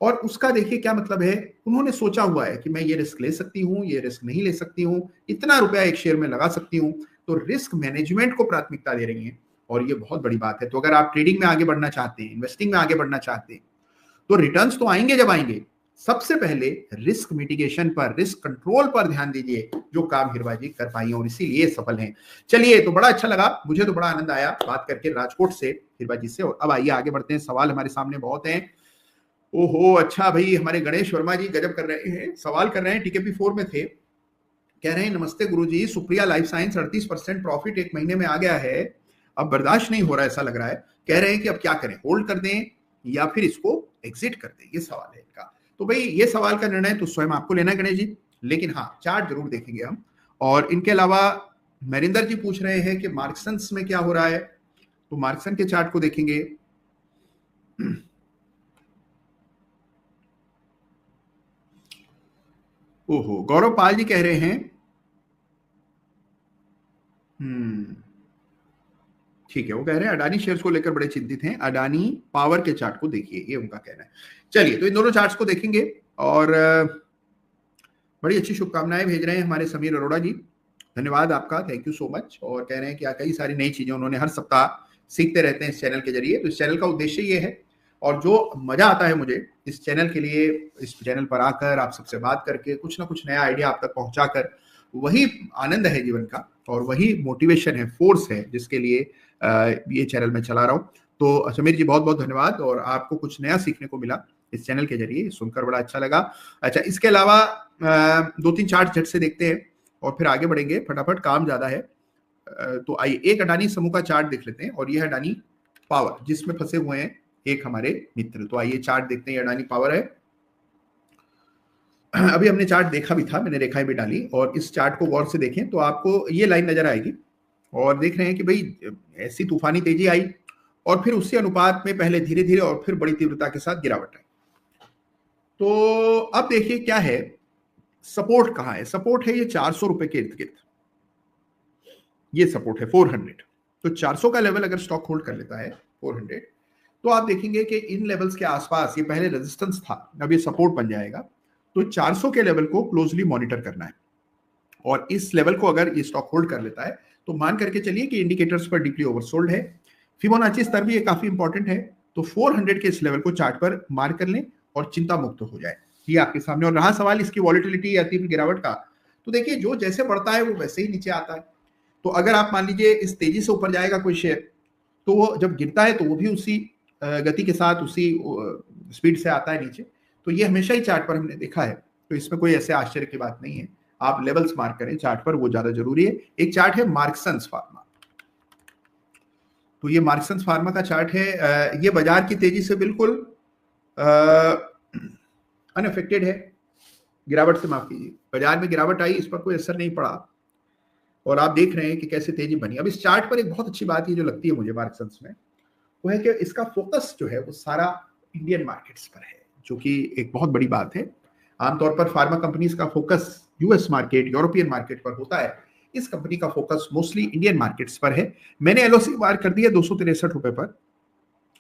और उसका देखिए क्या मतलब है, उन्होंने सोचा हुआ है कि मैं ये रिस्क ले सकती हूँ, ये रिस्क नहीं ले सकती हूँ, इतना रुपया एक शेयर में लगा सकती हूँ, तो रिस्क मैनेजमेंट को प्राथमिकता दे रही हैं, और ये बहुत बड़ी बात है। तो अगर आप ट्रेडिंग में आगे बढ़ना चाहते हैं, इन्वेस्टिंग में आगे बढ़ना चाहते हैं, तो रिटर्न्स तो आएंगे, जब आएंगे सबसे पहले रिस्क मिटिगेशन पर, रिस्क कंट्रोल पर ध्यान दीजिए, जो काम हिरवा जी कर पाई और इसीलिए सफल हैं। चलिए, तो बड़ा अच्छा लगा, मुझे तो बड़ा आनंद आया बात करके राजकोट से हिरवा जी से। और अब आइए आगे बढ़ते हैं, सवाल हमारे सामने बहुत हैं। ओहो, अच्छा भाई, हमारे गणेश वर्मा जी गजब कर रहे हैं, सवाल कर रहे हैं, टीकेपी 4 में थे, कह रहे हैं नमस्ते गुरुजी, सुप्रिया लाइफ साइंस 38% प्रॉफिट एक महीने में आ गया है, अब बर्दाश्त नहीं हो रहा, ऐसा लग रहा है, कह रहे हैं कि अब क्या करें, होल्ड कर दें या फिर इसको एग्जिट कर दें, ये सवाल है इनका। तो भाई ये सवाल का निर्णय तो स्वयं आपको लेना है गणेश जी, लेकिन हाँ चार्ट जरूर देखेंगे हम। और इनके अलावा मरिंदर जी पूछ रहे हैं कि मार्क्सन्स में क्या हो रहा है, तो मार्क्सन के चार्ट को देखेंगे। ओहो, गौरव पाल जी कह रहे हैं, ठीक है, वो कह रहे हैं अडानी शेयर्स को लेकर बड़े चिंतित हैं, अडानी पावर के चार्ट को देखिए, ये उनका कहना है। चलिए, तो इन दोनों चार्ट्स को देखेंगे, और बड़ी अच्छी शुभकामनाएं भेज रहे हैं हमारे समीर अरोड़ा जी, धन्यवाद आपका, थैंक यू सो मच। और कह रहे हैं कि कई सारी नई चीजें उन्होंने हर सप्ताह सीखते रहते हैं इस चैनल के जरिए। तो इस चैनल का उद्देश्य ये है, और जो मजा आता है मुझे इस चैनल के लिए, इस चैनल पर आकर आप सबसे बात करके कुछ ना कुछ नया आइडिया आप तक पहुंचाकर, वही आनंद है जीवन का, और वही मोटिवेशन है, फोर्स है, जिसके लिए ये चैनल मैं चला रहा हूँ। तो समीर जी बहुत बहुत धन्यवाद, और आपको कुछ नया सीखने को मिला इस चैनल के जरिए, सुनकर बड़ा अच्छा लगा। अच्छा, इसके अलावा 2-3 चार्ट झट से देखते हैं और फिर आगे बढ़ेंगे, फटाफट काम ज्यादा है। तो आइए एक अडानी समूह का चार्ट देख लेते हैं, और ये है अडानी पावर, जिसमें फंसे हुए हैं एक हमारे मित्र। तो आइए चार्ट देखते हैं, अडानी पावर है। अभी हमने चार्ट देखा भी था, मैंने रेखाएं भी डाली, और इस चार्ट को गौर से देखें तो आपको ये लाइन नजर आएगी, और देख रहे हैं कि भाई ऐसी तूफानी तेजी आई, और फिर उसी अनुपात में पहले धीरे धीरे और फिर बड़ी तीव्रता के साथ गिरावट आई। तो अब देखिए क्या है, सपोर्ट कहां है, सपोर्ट है ये 400 रुपए के इर्द गिर्द, ये सपोर्ट है 400, तो 400 का लेवल अगर स्टॉक होल्ड कर लेता है 400, तो आप देखेंगे कि इन लेवल्स के आसपास, ये पहले रेजिस्टेंस था, अब ये सपोर्ट बन जाएगा। तो 400 के लेवल को क्लोजली मॉनिटर करना है, और इस लेवल को अगर ये स्टॉक होल्ड कर लेता है तो मान करके चलिए कि इंडिकेटर्स पर डीपली ओवरसोल्ड है। फिबोनाची स्तर भी ये काफी इंपॉर्टेंट है, तो 400 के इस लेवल को चार्ट पर मार्क कर लें और चिंता मुक्त हो जाए। ये आपके सामने। और रहा सवाल इसकी वॉलिटिलिटी या तीव्र गिरावट का, तो देखिए जो जैसे बढ़ता है वो वैसे ही नीचे आता है। तो अगर आप मान लीजिए इस तेजी से ऊपर जाएगा कोई शेयर, तो वो जब गिरता है तो वो भी उसी गति के साथ, उसी स्पीड से आता है नीचे। तो ये हमेशा ही चार्ट पर हमने देखा है, तो इसमें कोई ऐसे आश्चर्य की बात नहीं है। आप लेवल्स मार्क करें चार्ट पर, वो ज्यादा जरूरी है। एक चार्ट है मार्क्सन्स फार्मा, तो ये मार्क्सन्स फार्मा का चार्ट है। ये बाजार की तेजी से बिल्कुल अनअफेक्टेड है गिरावट से, माफ कीजिए, बाजार में गिरावट आई, इस पर कोई असर नहीं पड़ा, और आप देख रहे हैं कि कैसे तेजी बनी। अब इस चार्ट पर एक बहुत अच्छी बात ये जो लगती है मुझे मार्क्सन्स में, वो है कि इसका फोकस जो है वो सारा इंडियन मार्केट्स पर है, जो कि एक बहुत बड़ी बात है। आमतौर पर फार्मा कंपनीज का focus US market, European market पर होता है। इस कंपनी का फोकस मोस्टली इंडियन मार्केट्स पर है। मैंने एलओसी मार्क कर दी है 263 रुपए पर।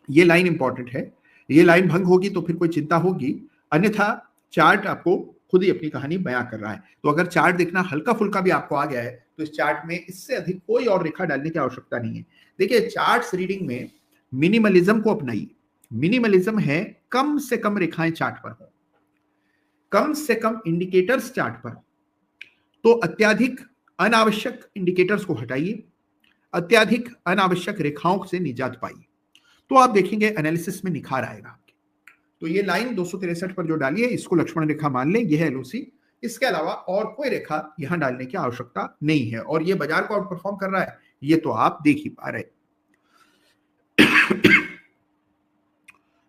ये लाइन इंपॉर्टेंट है, ये लाइन भंग होगी तो फिर कोई चिंता होगी, अन्यथा चार्ट आपको खुद ही अपनी कहानी बयां कर रहा है। तो अगर चार्ट देखना हल्का फुल्का भी आपको आ गया है तो इस चार्ट में इससे अधिक कोई और रेखा डालने की आवश्यकता नहीं है। देखिए चार्ट्स रीडिंग में मिनिमलिज्म को अपनाइए। मिनिमलिज्म है कम से कम रेखाएं चार्ट पर हो, कम से कम इंडिकेटर्स चार्ट पर, तो अत्याधिक अनावश्यक इंडिकेटर्स को हटाइए, अत्याधिक अनावश्यक रेखाओं से निजात पाइए, तो आप देखेंगे एनालिसिस में निखार आएगा। तो ये लाइन 263 पर जो डाली है इसको लक्ष्मण रेखा मान लें, यह है एलओसी। इसके अलावा और कोई रेखा यहां डालने की आवश्यकता नहीं है, और ये बाजार को आउट परफॉर्म कर रहा है, ये तो आप देख ही पा रहे।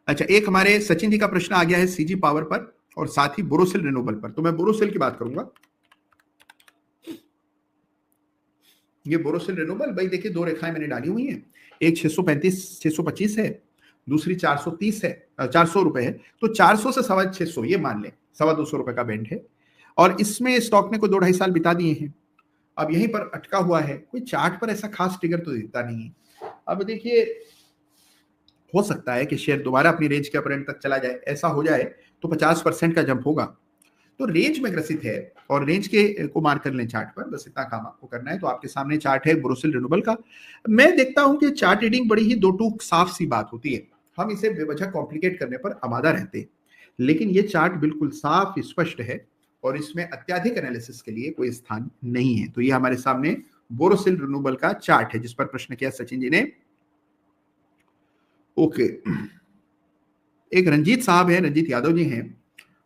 अच्छा, एक हमारे सचिन जी का प्रश्न आ गया है सीजी पावर पर और साथ ही बोरोसिल रिन्यूएबल पर, तो मैं बोरोसिल की बात करूंगा। ये बोरोसिल रिन्यूएबल, भाई देखिए दो रेखाएं मैंने डाली हुई हैं, एक 625 है, दूसरी 430 है, 400 रुपए है। तो 400 से 625, ये मान लें 225 रुपए का बैंड है, और इसमें स्टॉक ने कोई 2-2.5 साल बिता दिए हैं। अब यहीं पर अटका हुआ है, कोई चार्ट पर ऐसा खास ट्रिगर तो देता नहीं है। अब देखिए हो सकता है कि शेयर दोबारा अपनी रेंज के अपर एंड तक चला जाए, ऐसा हो जाए तो 50% का जंप होगा। तो रेंज में ग्रसित है, और रेंज के को मार्क कर लें चार्ट पर, बस इतना काम आपको करना है। तो आपके सामने चार्ट है बोरोसिल रिन्यूएबल का। मैं देखता हूं कि चार्ट रीडिंग बड़ी ही दो टूक साफ सी बात होती है, हम इसे बेवजह कॉम्प्लिकेट करने पर आमादा रहते हैं, लेकिन ये चार्ट बिल्कुल साफ स्पष्ट है और इसमें अत्याधिक एनालिसिस के लिए कोई स्थान नहीं है। तो ये हमारे सामने बोरोसिल रिन्यूएबल का चार्ट है जिस पर प्रश्न किया सचिन जी ने। ओके, एक रंजीत साहब है, रंजीत यादव जी हैं,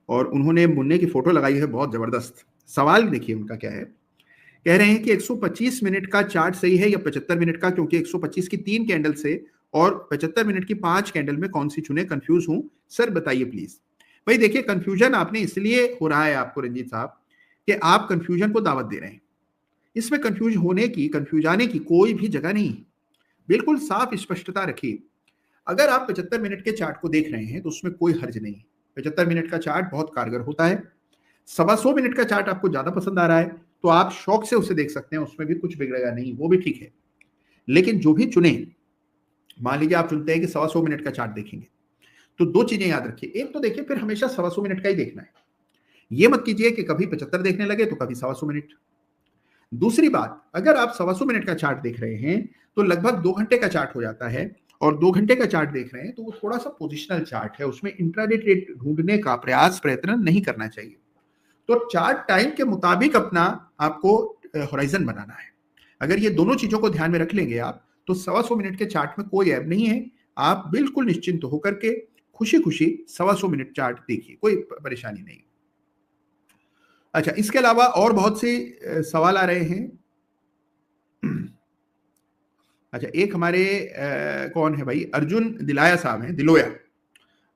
और उन्होंने मुन्ने की फोटो लगाई है बहुत जबरदस्त। सवाल देखिए उनका क्या है, कह रहे हैं कि 125 मिनट का चार्ट सही है या 75 मिनट का, क्योंकि 125 की 3 कैंडल से और 75 मिनट की 5 कैंडल में कौन सी चुने, कंफ्यूज हूं सर, बताइए प्लीज। भाई देखिए कंफ्यूजन आपने इसलिए हो रहा है आपको रंजीत साहब कि आप कंफ्यूजन को दावत दे रहे हैं। इसमें कंफ्यूज होने की, कंफ्यूज आने की कोई भी जगह नहीं, बिल्कुल साफ स्पष्टता रखिए। अगर आप 75 मिनट के चार्ट को देख रहे हैं तो उसमें कोई हर्ज नहीं। 75 मिनट का चार्ट बहुत कारगर होता है। 125 मिनट का चार्ट आपको ज्यादा पसंद आ रहा है तो आप शौक से उसे देख सकते हैं, उसमें भी कुछ बिगड़ेगा नहीं, वो भी ठीक है। लेकिन जो भी चुने, मान लीजिए आप चुनते हैं कि 125 मिनट का चार्ट देखेंगे, तो दो चीजें याद रखिए। एक तो देखिए फिर हमेशा 125 मिनट का ही देखना है, ये मत कीजिए कि कभी 75 देखने लगे तो कभी 125 मिनट। दूसरी बात, अगर आप 125 मिनट का चार्ट देख रहे हैं तो लगभग 2 घंटे का चार्ट हो जाता है, और 2 घंटे का चार्ट देख रहे हैं तो वो थोड़ा सा पोजिशनल चार्ट है, उसमें इंट्राडे ट्रेड ढूंढने का प्रयत्न नहीं करना चाहिए। तो चार्ट टाइम के मुताबिक अपना आपको होराइजन बनाना है। अगर ये दोनों चीजों को ध्यान में रख लेंगे आप, तो 125 मिनट के चार्ट में कोई ऐब नहीं है। आप बिल्कुल निश्चिंत होकर के खुशी खुशी 125 मिनट चार्ट देखिए, कोई परेशानी नहीं। अच्छा, इसके अलावा और बहुत से सवाल आ रहे हैं। अच्छा, एक हमारे कौन है भाई, अर्जुन दिलाया साहब हैं, दिलोया,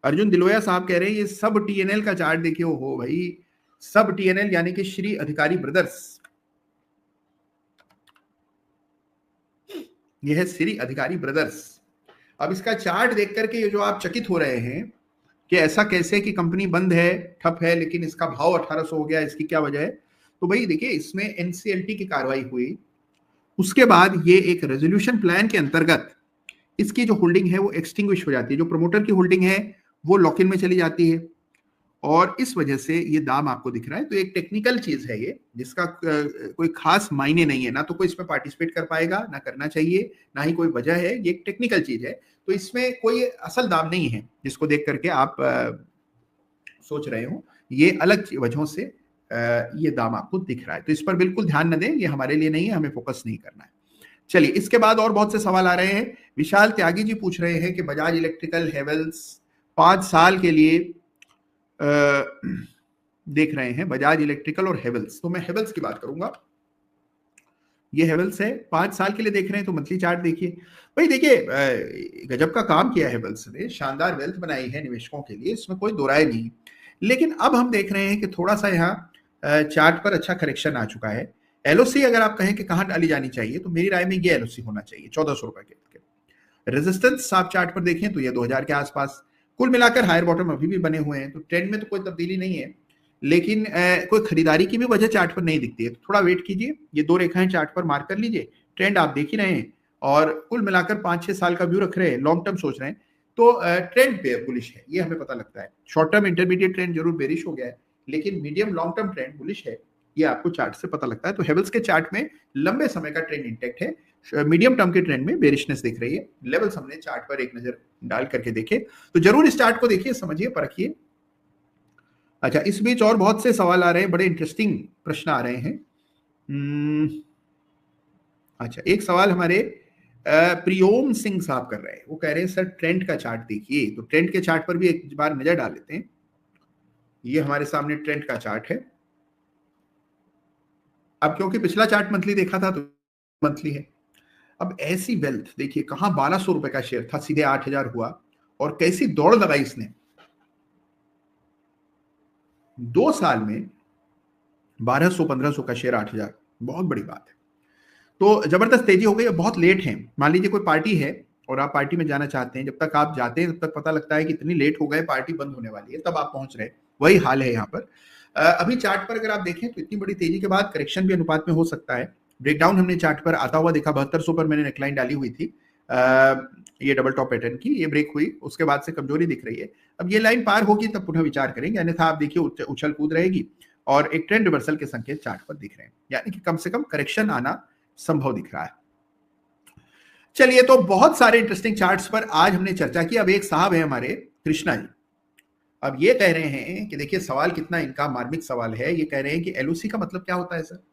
अर्जुन दिलोया साहब कह रहे हैं ये सब टीएनएल का चार्ट देखिए। हो भाई, सब टीएनएल यानी कि श्री अधिकारी ब्रदर्स, ये है श्री अधिकारी ब्रदर्स। अब इसका चार्ट देख करके ये जो आप चकित हो रहे हैं कि ऐसा कैसे कि कंपनी बंद है, ठप है, लेकिन इसका भाव 1800 हो गया, इसकी क्या वजह है। तो भाई देखिए इसमें एनसीएलटी की कार्रवाई हुई, उसके बाद ये एक रेजोल्यूशन प्लान के अंतर्गत इसकी जो होल्डिंग है वो एक्सटिंग्विश हो जाती है, जो प्रमोटर की होल्डिंग है वो लॉक इन में चली जाती है, और इस वजह से ये दाम आपको दिख रहा है। तो एक टेक्निकल चीज है ये, जिसका कोई खास मायने नहीं है, ना तो कोई इसमें पार्टिसिपेट कर पाएगा, ना करना चाहिए, ना ही कोई वजह है, ये एक टेक्निकल चीज है। तो इसमें कोई असल दाम नहीं है जिसको देख करके आप सोच रहे हो, ये अलग वजहों से ये दाम आपको दिख रहा है। तो इस पर बिल्कुल ध्यान न दें, ये हमारे लिए नहीं है, हमें फोकस नहीं करना है। चलिए, इसके बाद और बहुत से सवाल आ रहे हैं। विशाल त्यागी जी पूछ रहे हैं कि बजाज इलेक्ट्रिकल हेवेल्स 5 साल के लिए देख रहे हैं, बजाज इलेक्ट्रिकल और हेवेल्स। तो मैं हेवेल्स की बात करूंगा। ये हेवेल्स है, 5 साल के लिए देख रहे हैं, तो मंथली चार्ट देखिए भाई। देखिए, गजब का काम किया है हेवेल्स ने, शानदार वेल्थ बनाई है निवेशकों के लिए, इसमें कोई दो राय नहीं। लेकिन अब हम देख रहे हैं कि थोड़ा सा यहाँ चार्ट पर अच्छा करेक्शन आ चुका है। एलओसी अगर आप कहें कि कहाँ डाली जानी चाहिए, तो मेरी राय में ये एलओसी होना चाहिए 1400 रुपए के। रेजिस्टेंस आप चार्ट पर देखें तो ये 2000 के आसपास। कुल मिलाकर हायर बॉटम अभी भी बने हुए हैं, तो ट्रेंड में तो कोई तब्दीली नहीं है, लेकिन कोई खरीदारी की भी वजह चार्ट पर नहीं दिखती है। तो थोड़ा वेट कीजिए, ये 2 रेखाएं चार्ट पर मार्क कर लीजिए, ट्रेंड आप देख ही रहे हैं, और कुल मिलाकर 5-6 साल का व्यू रख रहे हैं, लॉन्ग टर्म सोच रहे हैं, तो ट्रेंड बुलिश है, ये हमें पता लगता है। शॉर्ट टर्म इंटरमीडिएट ट्रेंड जरूर बेरिश हो गया है, लेकिन medium long term trend bullish है, ये आपको चार्ट से पता लगता है। तो हेवेल्स के चार्ट में लंबे समय का ट्रेंड इंटैक्ट है, मीडियम टर्म के ट्रेंड में बेरिशनेस दिख रही है। लेवल्स हमने चार्ट पर एक नजर डाल करके देखे, तो जरूर इस चार्ट को देखिए, समझिए, परखिए। अच्छा, इस बीच और बहुत से सवाल आ रहे हैं, बड़े इंटरेस्टिंग प्रश्न आ रहे हैं। अच्छा, एक सवाल हमारे प्रियोम सिंह साहब कर रहे हैं, वो कह रहे हैं सर ट्रेंड का चार्ट देखिए। तो ट्रेंड के चार्ट पर भी एक बार नजर डाल लेते हैं। ये हमारे सामने ट्रेंड का चार्ट है। अब क्योंकि पिछला चार्ट मंथली देखा था तो मंथली है। अब ऐसी वेल्थ देखिए, कहां 1200 रुपए का शेयर था, सीधे 8000 हुआ, और कैसी दौड़ लगाई इसने 2 साल में, 1200-1500 का शेयर 8000, बहुत बड़ी बात है। तो जबरदस्त तेजी हो गई। बहुत लेट है, मान लीजिए कोई पार्टी है और आप पार्टी में जाना चाहते हैं, जब तक आप जाते हैं तब तक पता लगता है कि इतनी लेट हो गए, पार्टी बंद होने वाली है, तब आप पहुंच रहे, वही हाल है यहाँ पर। अभी चार्ट पर अगर आप देखें तो इतनी बड़ी तेजी के बाद करेक्शन भी अनुपात में हो सकता है। ब्रेकडाउन हमने चार्ट पर आता हुआ देखा, 7200 पर मैंने नेकलाइन डाली हुई थी, ये डबल टॉप पैटर्न की, ये ब्रेक हुई, उसके बाद से कमजोरी दिख रही है। अब ये लाइन पार होगी तब पुनः विचार करेंगे, अन्यथा आप देखिए उछल कूद रहेगी, और एक ट्रेंड रिवर्सल के संकेत चार्ट पर दिख रहे हैं, यानी कि कम से कम करेक्शन आना संभव दिख रहा है। चलिए, तो बहुत सारे इंटरेस्टिंग चार्ट्स पर आज हमने चर्चा की। अब एक साहब है हमारे कृष्णा जी, अब ये कह रहे हैं कि देखिए सवाल कितना इनका मार्मिक सवाल है। ये कह रहे हैं कि एलओसी का मतलब क्या होता है सर?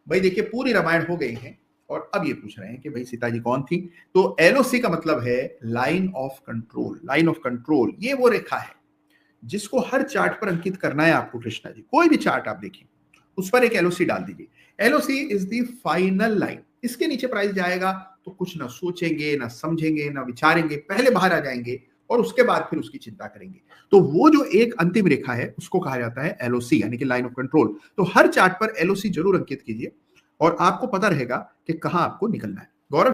भाई देखिए, पूरी रामायण हो गई है, और अब ये पूछ रहे हैं कि भाई सीता जी कौन थी। तो एलओसी का मतलब है line of control. Line of control ये वो रेखा है जिसको हर चार्ट पर अंकित करना है आपको कृष्णा जी। कोई भी चार्ट आप देखिए, उस पर एक एलओसी डाल दीजिए। LOC is the final line. इसके नीचे प्राइस जाएगा तो कुछ ना सोचेंगे, ना समझेंगे, ना विचारेंगे, पहले बाहर आ जाएंगे, और उसके बाद फिर उसकी चिंता करेंगे। तो वो जो एक अंतिम रेखा है उसको कहा जाता है एलओसी, यानी कि लाइन ऑफ कंट्रोल। तो हर चार्ट पर एलओसी जरूर अंकित कीजिए, और आपको पता रहेगा कि कहां आपको निकलना है।